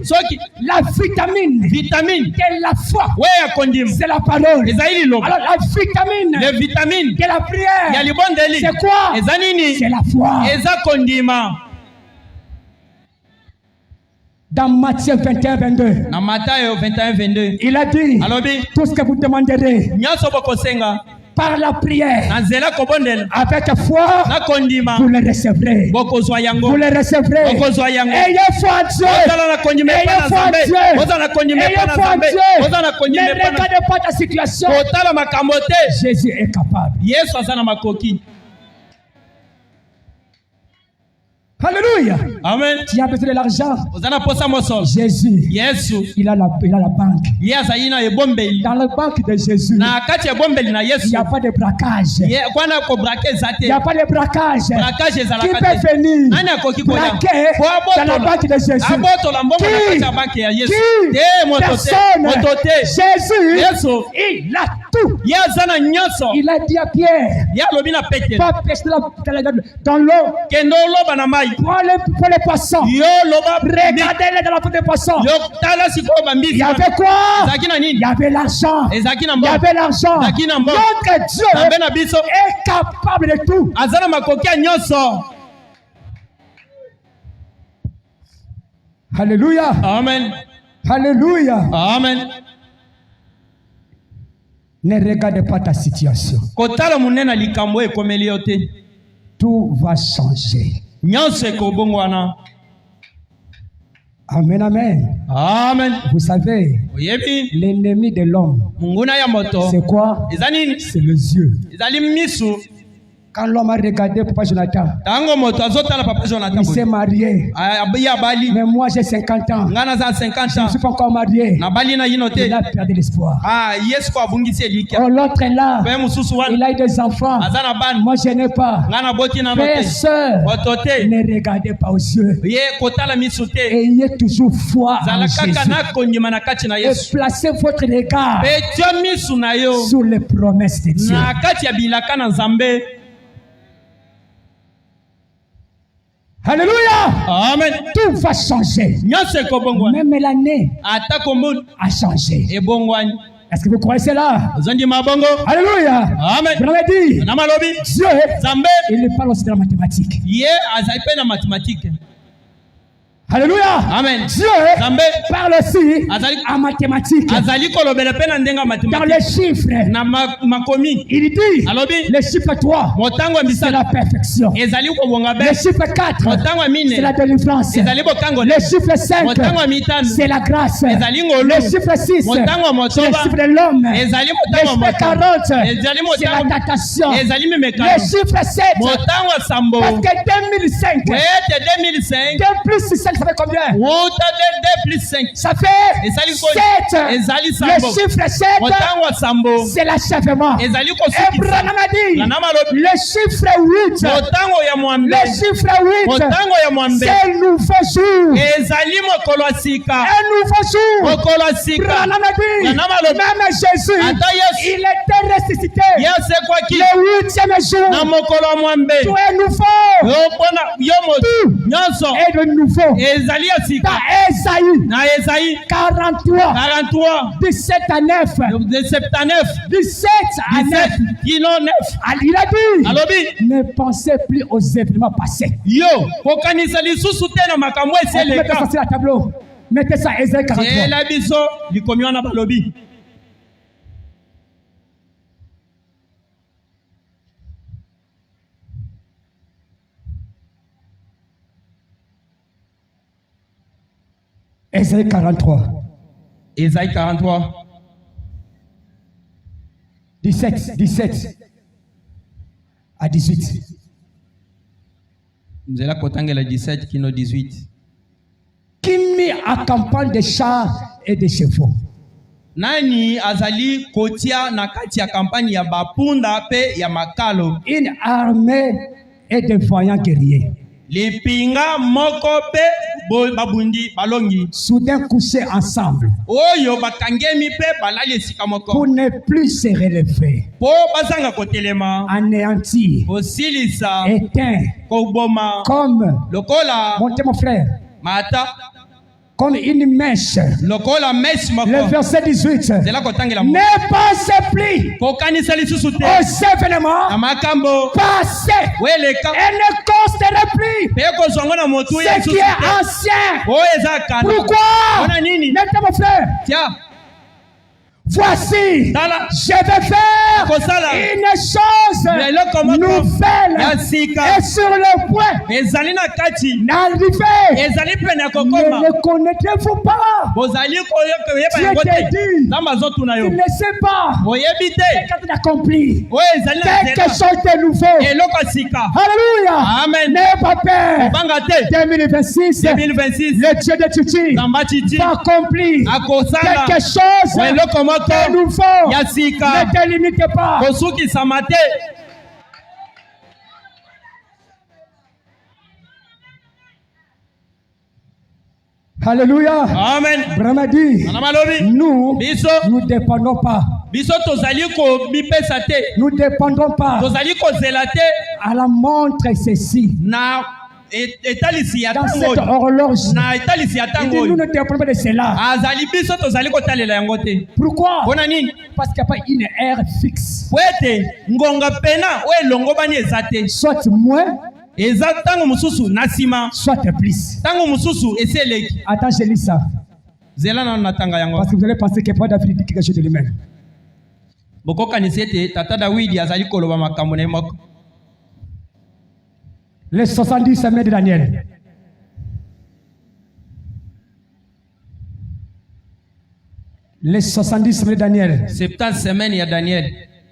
soki la vitamine vitamine de la foi, we ya kondima c'est la parole. ezali liloba. Alors la vitamine le vitamine de la ya prière, libondeli c'est quoi? eza nini? C'est la foi. eza kondima. Dans Matthieu 21, 22, na Matayo 21:22 il a dit, alobi tout ce que vous demanderez nyonso bokosenga par la prière, na nzela kobondela avec foi, na kondima vous le recevrez. bokozwa yango. Vous le recevrez. bokozwa yango. Ayez foi en Dieu. ozala na kondima epai na Ayez foi en nzambe. Dieu. ozala na kondima Ayez epai na foi en nzambe. Dieu. ozala na kondima Ne epai na regardez pas ta situation. kotala makambo te. Jésus est capable. yesu aza na makoki. Alléluia. Amen. Tu as besoin de l'argent. oza na posa mosolo. Jésus, yesu il a la banque. ye azali na ebombeli. Dans la banque de Jésus, na kati ya ebombeli na il yesu n'y a pas de braquage. ye kwana kobrake eza Il n'y te. a pas de braquage. braquage Qui ezalaka peut te. venir nani akoki koya braquer po dans la banque de Jésus? abotola mbongo na kati ya banke ya yesu te. moto te Personne. moto te. Jésus, yesu il a tout. ye aza na nyonso. Il a dit à Pierre, ye alobi na petelo pas pêcher dans l'eau. kende oloba na mai. Prends les poissons. yo loba Regardez-les dans la peau des poissons. yo tala sikoyo bambisi. Il y avait quoi? ezalaki na Il nini? y avait l'argent. ezalaki na Il y mbongo. avait l'argent. ezalaki na mbongo. Notre Dieu nzambe na biso est capable de tout. aza na makoki ya nyonso. Alléluia. amen. Alléluia. amen. Ne regarde pas ta situation. kotala monene likambo ekomeli yo te. Tout va changer. nyonso ekobongwana. Amen, amen. amen. Vous savez, oyebi l'ennemi de l'homme, monguna ya moto c'est quoi? eza nini? C'est les yeux. ezali misu. Quand l'homme a regardé Papa Jonathan, ntango moto azotala papa jonathan il s'est marié. ye abali. Mais moi, j'ai 50 ans. nga naza 50 Je ne ans suis pas encore marié. nabali na yino te. Il a perdu l'espoir. yesu ko abungisi elikya. Oh, l'autre est là. mpe mosusu Il wana a eu des enfants. aza na bana. Moi, je n'ai pas. nga naboti nano Frères et te. sœurs, moto te ne regardez pas aux yeux. ye kotala misu te. Ayez toujours foi en zala Jésus. kaka na kondima na kati na Et yesu. placez votre regard mpe tia misu na yo sur les promesses de Dieu. na kati ya bilaka na nzambe. Alléluia. amen. Tout va changer. nyonso ekobongwana. Même l'année ata kombona a changé. ebongwani. Est-ce que vous croyez cela? ozondima bongo. Alléluia. amen. Vous l'avez dit. na malobi Dieu, nzambe il parle aussi de la mathématique. ye azali mpe na mathématique. Alléluia. Amen. Dieu Zambe parle aussi Azali- en mathématiques. azali kolobela pe na ndenga Dans mathématique les chiffres, na makomi il dit alobi le chiffre 3, motango ya c'est la misala perfection. ezali kobonga be Le chiffre 4, motango ya c'est la mine délivrance. ezali bokango Le chiffre 5, motango ya mitano c'est la grâce. ezali ngolu Le chiffre 6, motango ya c'est le motoba chiffre de l'homme. ezali Le motango ya chiffre motango 40, ezali c'est la motango tentation. ezali Le mimekano chiffre 7, motango ya sambo parce que 2005, wete 2005 2 plus 6, ça fait combien? wuta 2 plus 5 Ça fait ezali 7. ezali Le sambo chiffre 7, motango ya sambo c'est l'achèvement. ezali Abraham kosukisa a dit, na malobi le chiffre 8, motango ya mwambe le chiffre 8, motango ya mwambe c'est un nouveau jour. ezali mokolo ya sika Un nouveau jour. mokolo ya sika Abraham a dit, Nana malobi même Jésus, ata yesu il était ressuscité. yasekwaki Le 8e na jour, mokolo ya mwambe tout est nouveau. yo mpona yo motu nyonso Et de nouveau, ezali ya sika dans Esaïe na Esaïe 43, 43 17 à 9, de 79 17 à 9, 17 kino 9 il a dit, alobi ne pensez plus aux événements passés. yo kokanisa lisusu te na makambo esi Mettez ça eleka sur la tableau. Mettez ça, Esaïe 43. tiela biso likomi wana balobi Esaïe 43, Esaïe 43 17 à 18. nzela kotangela 17 kino 18 Qui mit en campagne des chars et des chevaux. nani azali kotia na kati ya kampagne ya bapunda pe ya makalo Une armée et de voyants guerriers. lipinga moko pe babundi balongi Soudain couchés ensemble. oyo bakangemi pe balali esika moko Pour ne plus se relever. po bazanga kotelema Anéantis. kosilisa Éteint. koboma Comme, lokola montez mon frère, mata comme une mèche. lokola meshi Le moko verset 18. nzela kotangela mo Ne pensez plus kokanisa lisusu te aux événements na makambo passés. weleka Et ne considérez plus pe kozwango na motu ya ce lisusu qui est te ancien. oyo eza kana Pourquoi? mpona nini Mettez mon frère. tia Voici, tala je vais faire kosala une chose eloko moko ya nouvelle sika et sur le point ezali na kati d'arriver. ezali pene ya Ne kokoma le connaissez-vous pas? bozali koyeba Dieu yango te te dit, nzambe azotuna tu yo ne sais pas. oyebi te Quand tu accompli oyo ezali na quelque nzela chose de nouveau. eloko ya sika Alléluia. amen N'aie pas peur. obanga te 2026, 2026 le Dieu de Titi nzambe atiti va accomplir akosala quelque chose eloko moko de nouveau. ya sika Ne te limite pas. kosukisama te Alléluia. amen Vraiment dit, ana malobi nous biso ne dépendons pas. biso tozali komipesa te Nous ne dépendons pas tozali kozela te à la montre ceci. na etalisi ya Dans ntango cette oyo horloge, na etalisi ya il ntango dit, nous oyo ne dépendons pas de cela. azali biso tozali kotalela yango te Pourquoi? mpona nini Parce qu'il n'y a pas une heure fixe. po ete ngonga pena oyo elongobani eza te Soit moins, eza ntango mosusu na nsima soit plus. ntango mosusu esi eleki Attends, je lis ça. zela nano na tanga yango Parce que vous allez penser que Papa David dit quelque chose de lui-même. bokokanisi ete tata dawidi azali koloba makambo na ye moko Les 70 semaines de Daniel. Les 70 semaines de Daniel. 70 semaine ya daniel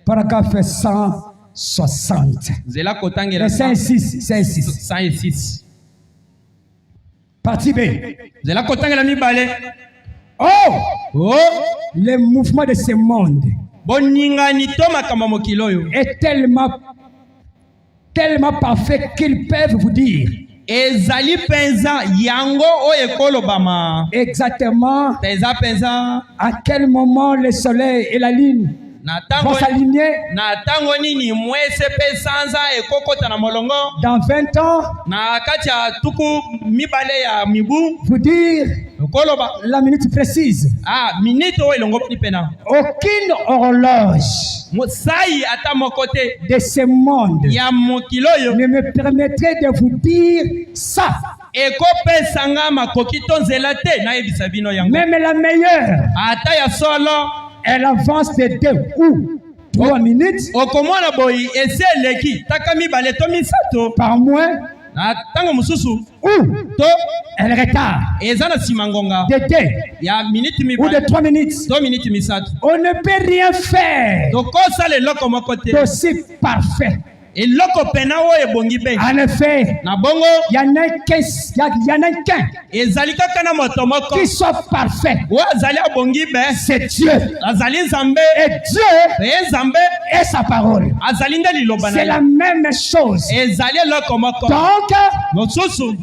Paragraphe 160. zela kotangela Les 106. 106. 106 Partie B. zela kotangela mibale Oh! o Le mouvement de ce monde boningani to makambo mokili oyo est tellement parfait qu'ils peuvent vous dire ezali mpenza yango oyo ekolobama exactement eza mpenza à quel moment le soleil et la lune na vont ntango s'aligner na ntango nini mwese mpe sanza ekokota na molongo dans 20 ans. na kati ya tuku mibale ya mibu Vous dire ekoloba la minute précise. minite oyo elongobani mpena Aucune horloge mosai ata moko te de ce monde ya mokili oyo ne me permettrait de vous dire ça. ekopesanga makoki to nzela te nayebisa bino yango. Même la meilleure, Ata ya solo elle avance de 2 ou 3 minutes okomona boyi esi eleki taka mibale to misato par mois, na ntango mosusu ou to elle retarde eza na nsima ngonga de 2 ya miniti ou de mibale 3 minutes. to miniti misato. On ne peut rien faire tokosala eloko moko te d'aussi parfait. eloko pena oyo ebongi be. En effet, Na bongo il y en a qu'un ezali kaka na moto moko qui soit parfait. oyo azali abongi be, C'est Dieu. azali nzambe. Et Dieu Ye nzambe est sa parole. azali nde liloba C'est na la ye. même chose. Ezali eloko moko Donc, mosusu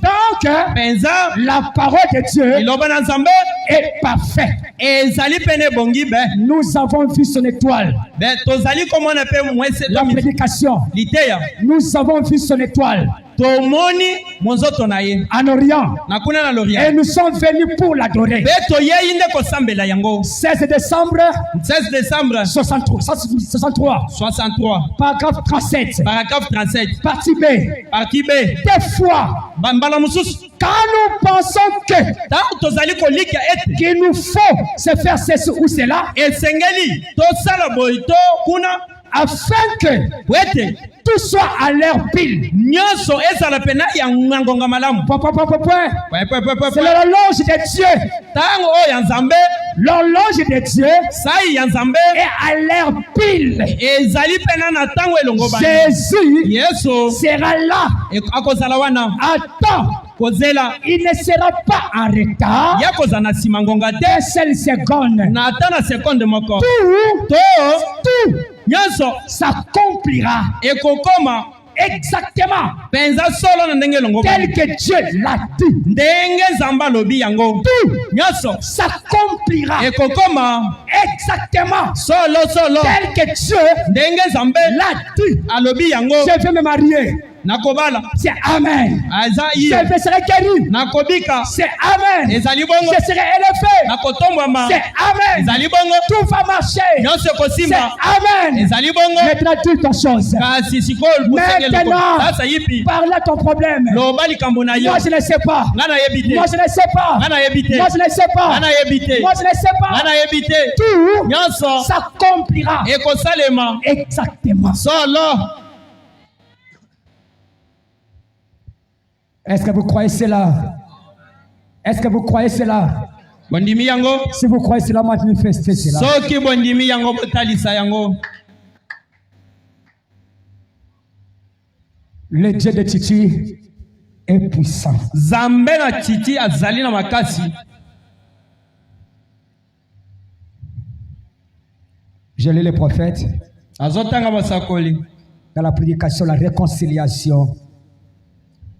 penza la parole de Dieu liloba na nzambe est parfaite. ezali pene ebongi be. Nous avons vu son étoile. Be tozali komona pe mwese La to prédication. liteya Nous avons vu son étoile tomoni monzoto na ye en Orient. na kuna na Et Lorient. nous sommes venus pour l'adorer. Pe toyei nde kosambela yango. 16 décembre 16 décembre 63. 63 Paragraphe 37. paragraphe 37 Partie B. partie B. Des fois, Mbala mosusu quand nous pensons ntango tozali kolika ete qu'il nous faut se faire ceci ou cela, esengeli tosala boyi to kuna afin que ete tout soit à l'heure pile. nyonso ezala pena ya ngonga malamu. Point. C'est C'est l'horloge de Dieu. ntango oyo ya nzambe L'horloge de Dieu sai ya nzambe est à l'heure pile. ezali pena na ntango elongo bani. Jésus Yesu sera là akozala wana à temps. kozela Il ne sera pas en retard. ya kozala na nsima ngonga te Une seule seconde. na ata na sekonde moko Tout to nyonso s'accomplira ekokoma exactement penza solo na ndenge elongo tel bani. que Dieu l'a dit. ndenge nzambe alobi yango Tout nyonso s'accomplira ekokoma exactement solo tel que Dieu ndenge nzambe l'a dit. alobi yango. Je vais me marier. nakobala C'est Amen. aza Je iye serai guéri. nakobika C'est Amen. ezali bongo Je serai élevé. nakotombwama C'est Amen. ezali bongo Tout va marcher. nyonso C'est ekosimba Amen. ezali bongo. Maintenant, dis ton chose. kasi sikoyo Maintenant, sasa yipi parle à ton problème. loba likambo na yo Moi, je ne sais pas. nga nayebi te Moi, je ne sais pas. nga nayebi te Moi, je ne sais nga pas. nayebi te Moi, je ne sais nga pas. nayebi te Tout nyonso s'accomplira ekosalema exactement. solo. Est-ce que vous croyez cela? Est-ce que vous croyez cela? bondimi yango Si vous croyez cela, manifestez cela. soki bondimi yango botalisa yango. Le Dieu de Titi est puissant. Zambe na titi azali na makasi. Je lis les prophètes Azotanga basakoli. dans la prédication, la réconciliation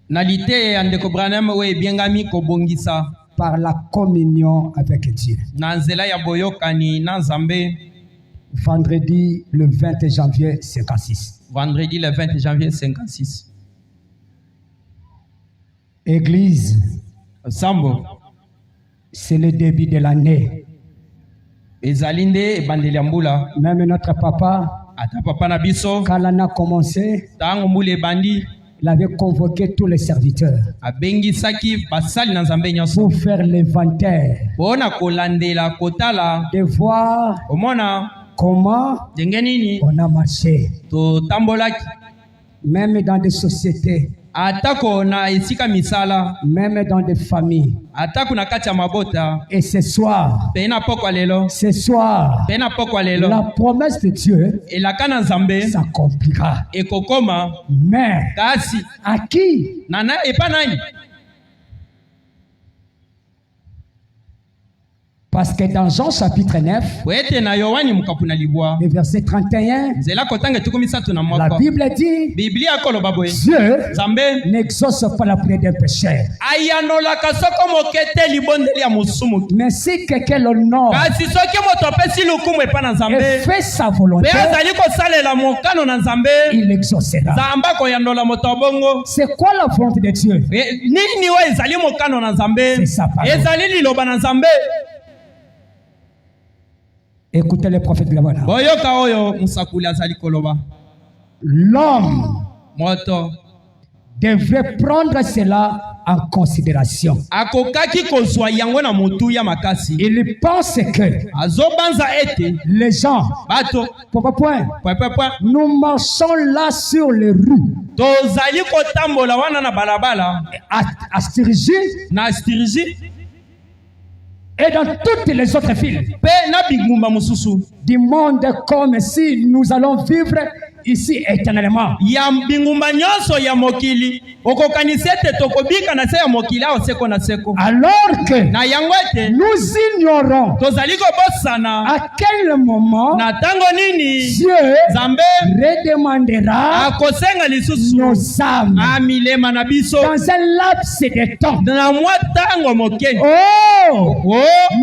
Na lite ya ndeko Branham we biengami kobongisa. par la communion avec Dieu. Na nzela ya boyokani na Nzambe. Vendredi le 20 janvier 56. Vendredi le 20 janvier 56. Église, Sambo. c'est le début de l'année. Ezalinde ebandeli mbula. Même notre papa, Ata papa na biso. quand l'année a commencé, Tango mbule bandi. il avait convoqué tous les serviteurs Abengisaki basali na Nzambe nyonso. pour faire l'inventaire, Bona kolandela kotala. de voir Omona comment ndenge nini on a marché. to tambolaki. Même dans des sociétés, Atako na esika misala. même dans des familles. Atako na kati ya mabota. Et ce soir, Pena pokwa lelo. Pena pokwa lelo. la promesse de Dieu Elaka na Nzambe s'accomplira. ekokoma. Mais Kasi à qui? nana epa nani? Parce que dans Jean chapitre 9, Wete na Yohani mukapu na libwa. le verset 31, Nzela kotange tukumi satu na la moko. Bible dit, Biblia koloba boye. Dieu Nzambe n'exauce pas la prière d'un pécheur. ayanolaka soko mokete libondeli ya musumu. Mais si quelqu'un l'honore Kasi soki moto apesi lukumu epa na et Nzambe. fait sa volonté, Pe azali kosalela mokano na Nzambe. il l'exaucera. Nzamba koyandola moto bongo. C'est quoi la volonté de Dieu? Nini wa ezali mokano na Nzambe? C'est sa parole. Ezali liloba na Nzambe. Écoutez les prophètes de la Bible. Boyoka oyo musakuli azali koloba. L'homme Moto devrait prendre cela en considération. Akokaki kozwa yango na motuya makasi. Il pense que Azobanza ete les gens, bato point, point. nous marchons là sur les rues Tozali kotambola wana na balabala à Sturgie na Sturgie et dans toutes les autres villes pe na bingumba mususu du monde, comme si nous allons vivre ici éternellement. Ya bingumba nyonso ya mokili okokanisi ete tokobika na se ya mokili ao seko na seko. Alors que Na yango ete nous ignorons tozali kobosana à quel moment na tango nini Dieu Nzambe redemandera akosenga lisusu nos âmes amilema na biso dans un laps de temps. na mwa tango moke. Oh, Oh,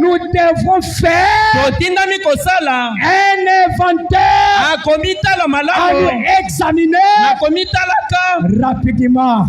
nous devons faire totindami kosala un inventaire akomitala à malamu nous examiner nakomitalaka rapidement.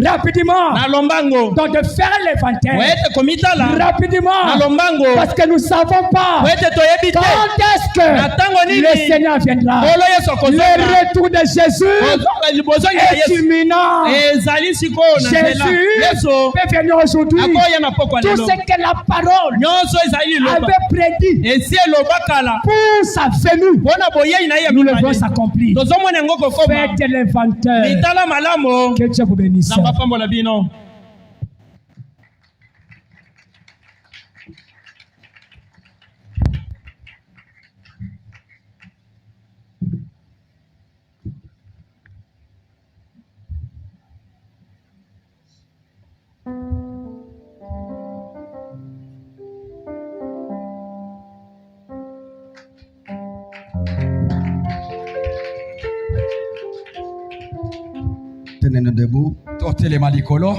Rapidement. na lombango Donc de faire l'inventaire wete komitala rapidement. na lombango Parce que nous ne savons pas wete toyebi te quand est-ce na tango que nini le Seigneur viendra. kolo yesu Le akozonga retour de Jésus kozonga liboso ya est yesu imminent. ezali sikoyo na nzela Jésus yesu peut venir aujourd'hui. akoya na pokwa Tout lelo ce que la parole nyonso ezali liloba avait prédit esi eloba kala pour sa venue, mpona boyei na ye ya nous le voyons mibale s'accomplir. tozomona yango kokoma Faites l'inventaire. mitala malamu Que Dieu vous bénisse. nzambe apambola bino. Tenez-nous debout. totelema likolo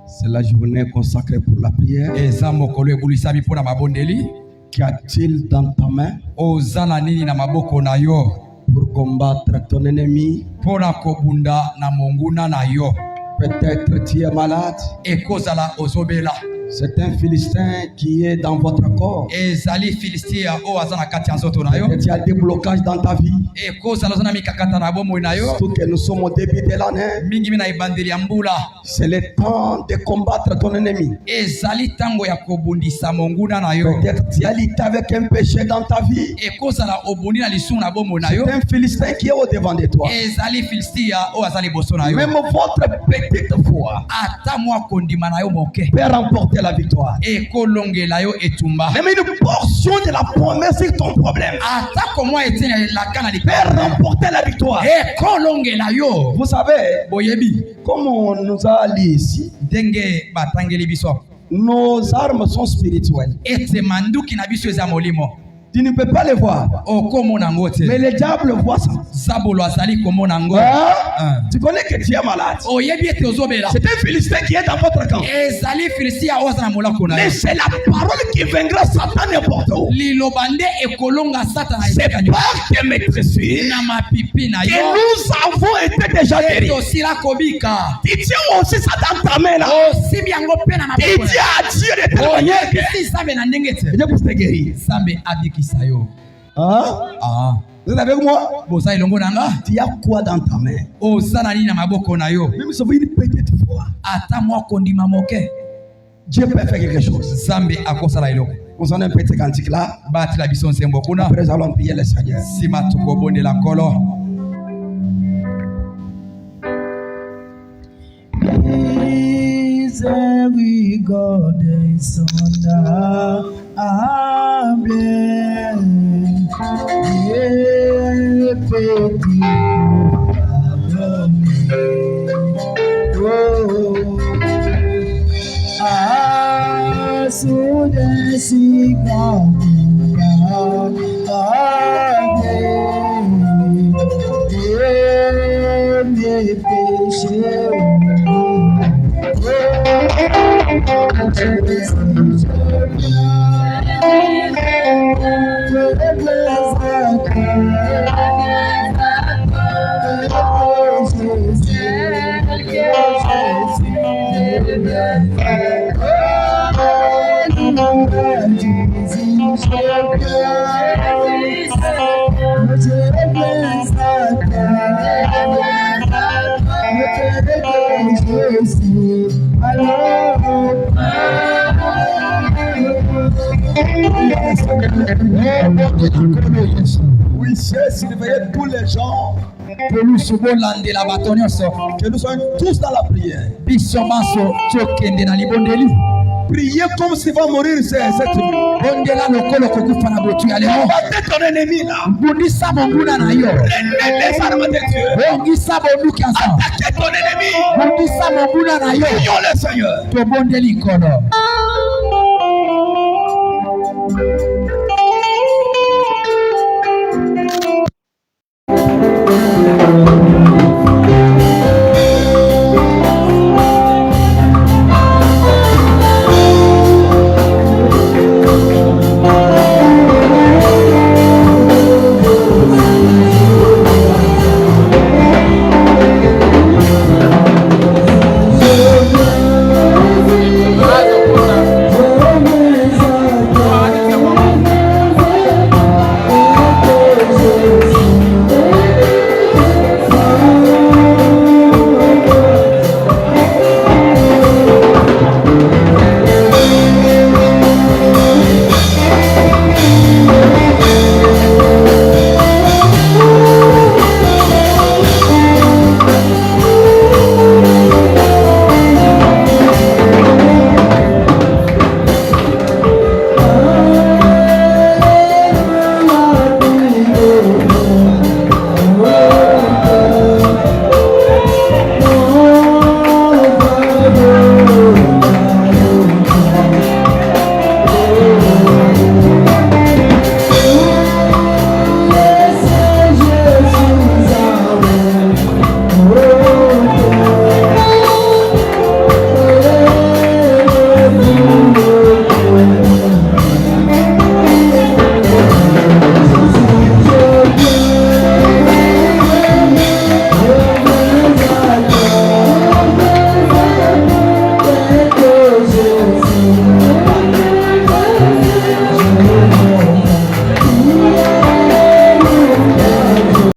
C'est la journée consacrée pour la prière. eza mokolo ebulisa bipo na mabondeli. Qu'y a-t-il dans ta main oza na nini na maboko na yo pour combattre ton ennemi? mpo na kobunda na monguna na yo? Peut-être tu es malade. ekozala ozobela. C'est un Philistin qui est dans votre corps. ezali filistia oyo aza na kati ya nzoto na yo. Peut-être tu as des blocages dans ta vie. ekozala oza na mikakata na bomoi na yo. Surtout que nous sommes au début de l'année. mingi mi na ebandeli ya mbula. C'est le temps de combattre ton ennemi. ezali ntango ya kobundisa monguna na yo. Peut-être tu as lutté avec un péché dans ta vie. ekozala obundi na lisumu na bomoi na yo. C'est un Philistin qui est au devant de toi. ezali filistia oyo aza liboso na yo. Même votre petite foi ata mwa kondima na yo moke peut remporter la victoire. ekolongela yo etumba. Même une portion de la promesse sur ton problème atako mwa etelelaka na peut likambo remporter la victoire. ekolongela yo. Vous savez, boyebi comme on nous a dit ici, ndenge batangeli biso nos armes sont spirituelles. ete manduki na biso eza molimo. Tu ne peux pas les voir, okomona ngo te mais le diable voit ça. zabolo azali komona ngo. Hein? Tu connais que tu es malade. oyebi ete ozobela. C'est un Philistin qui est dans votre camp. ezali filistia oyo aza na molako na Mais yo. c'est la parole qui vaincra Satan n'importe où. liloba nde ekolonga satana C'est esika nyonso. par tes maîtrises na mapipi na que yo nous avons été déjà guéris. tosila kobika. Tu tiens aussi ça dans ta main là. osimbi yango mpe na Tu maboko dis na yo. à Dieu de témoigner que oyebisi nzambe na ndenge te Dieu puisse te guérir. nzambe abikisa yo. Hein? Vous êtes avec moi? boza elongo na nga Tu as quoi dans ta main? oza na nini na maboko na yo. Même si vous avez une petite foi, ata mwa kondima moke Dieu peut faire quelque chose. nzambe akosala eloko. On s'en a un petit cantique là. batela biso nsembo kuna Après, allons prier le Seigneur. nsima tokobondela nkolo. Is every goddess on the humble, Oui, c'est surveiller tous les gens. Que nous soyons tous dans la prière. Priez comme s'il va mourir cette nuit. Combattez ton ennemi là. Les armes de Dieu. Attaquez ton ennemi. Prions le Seigneur.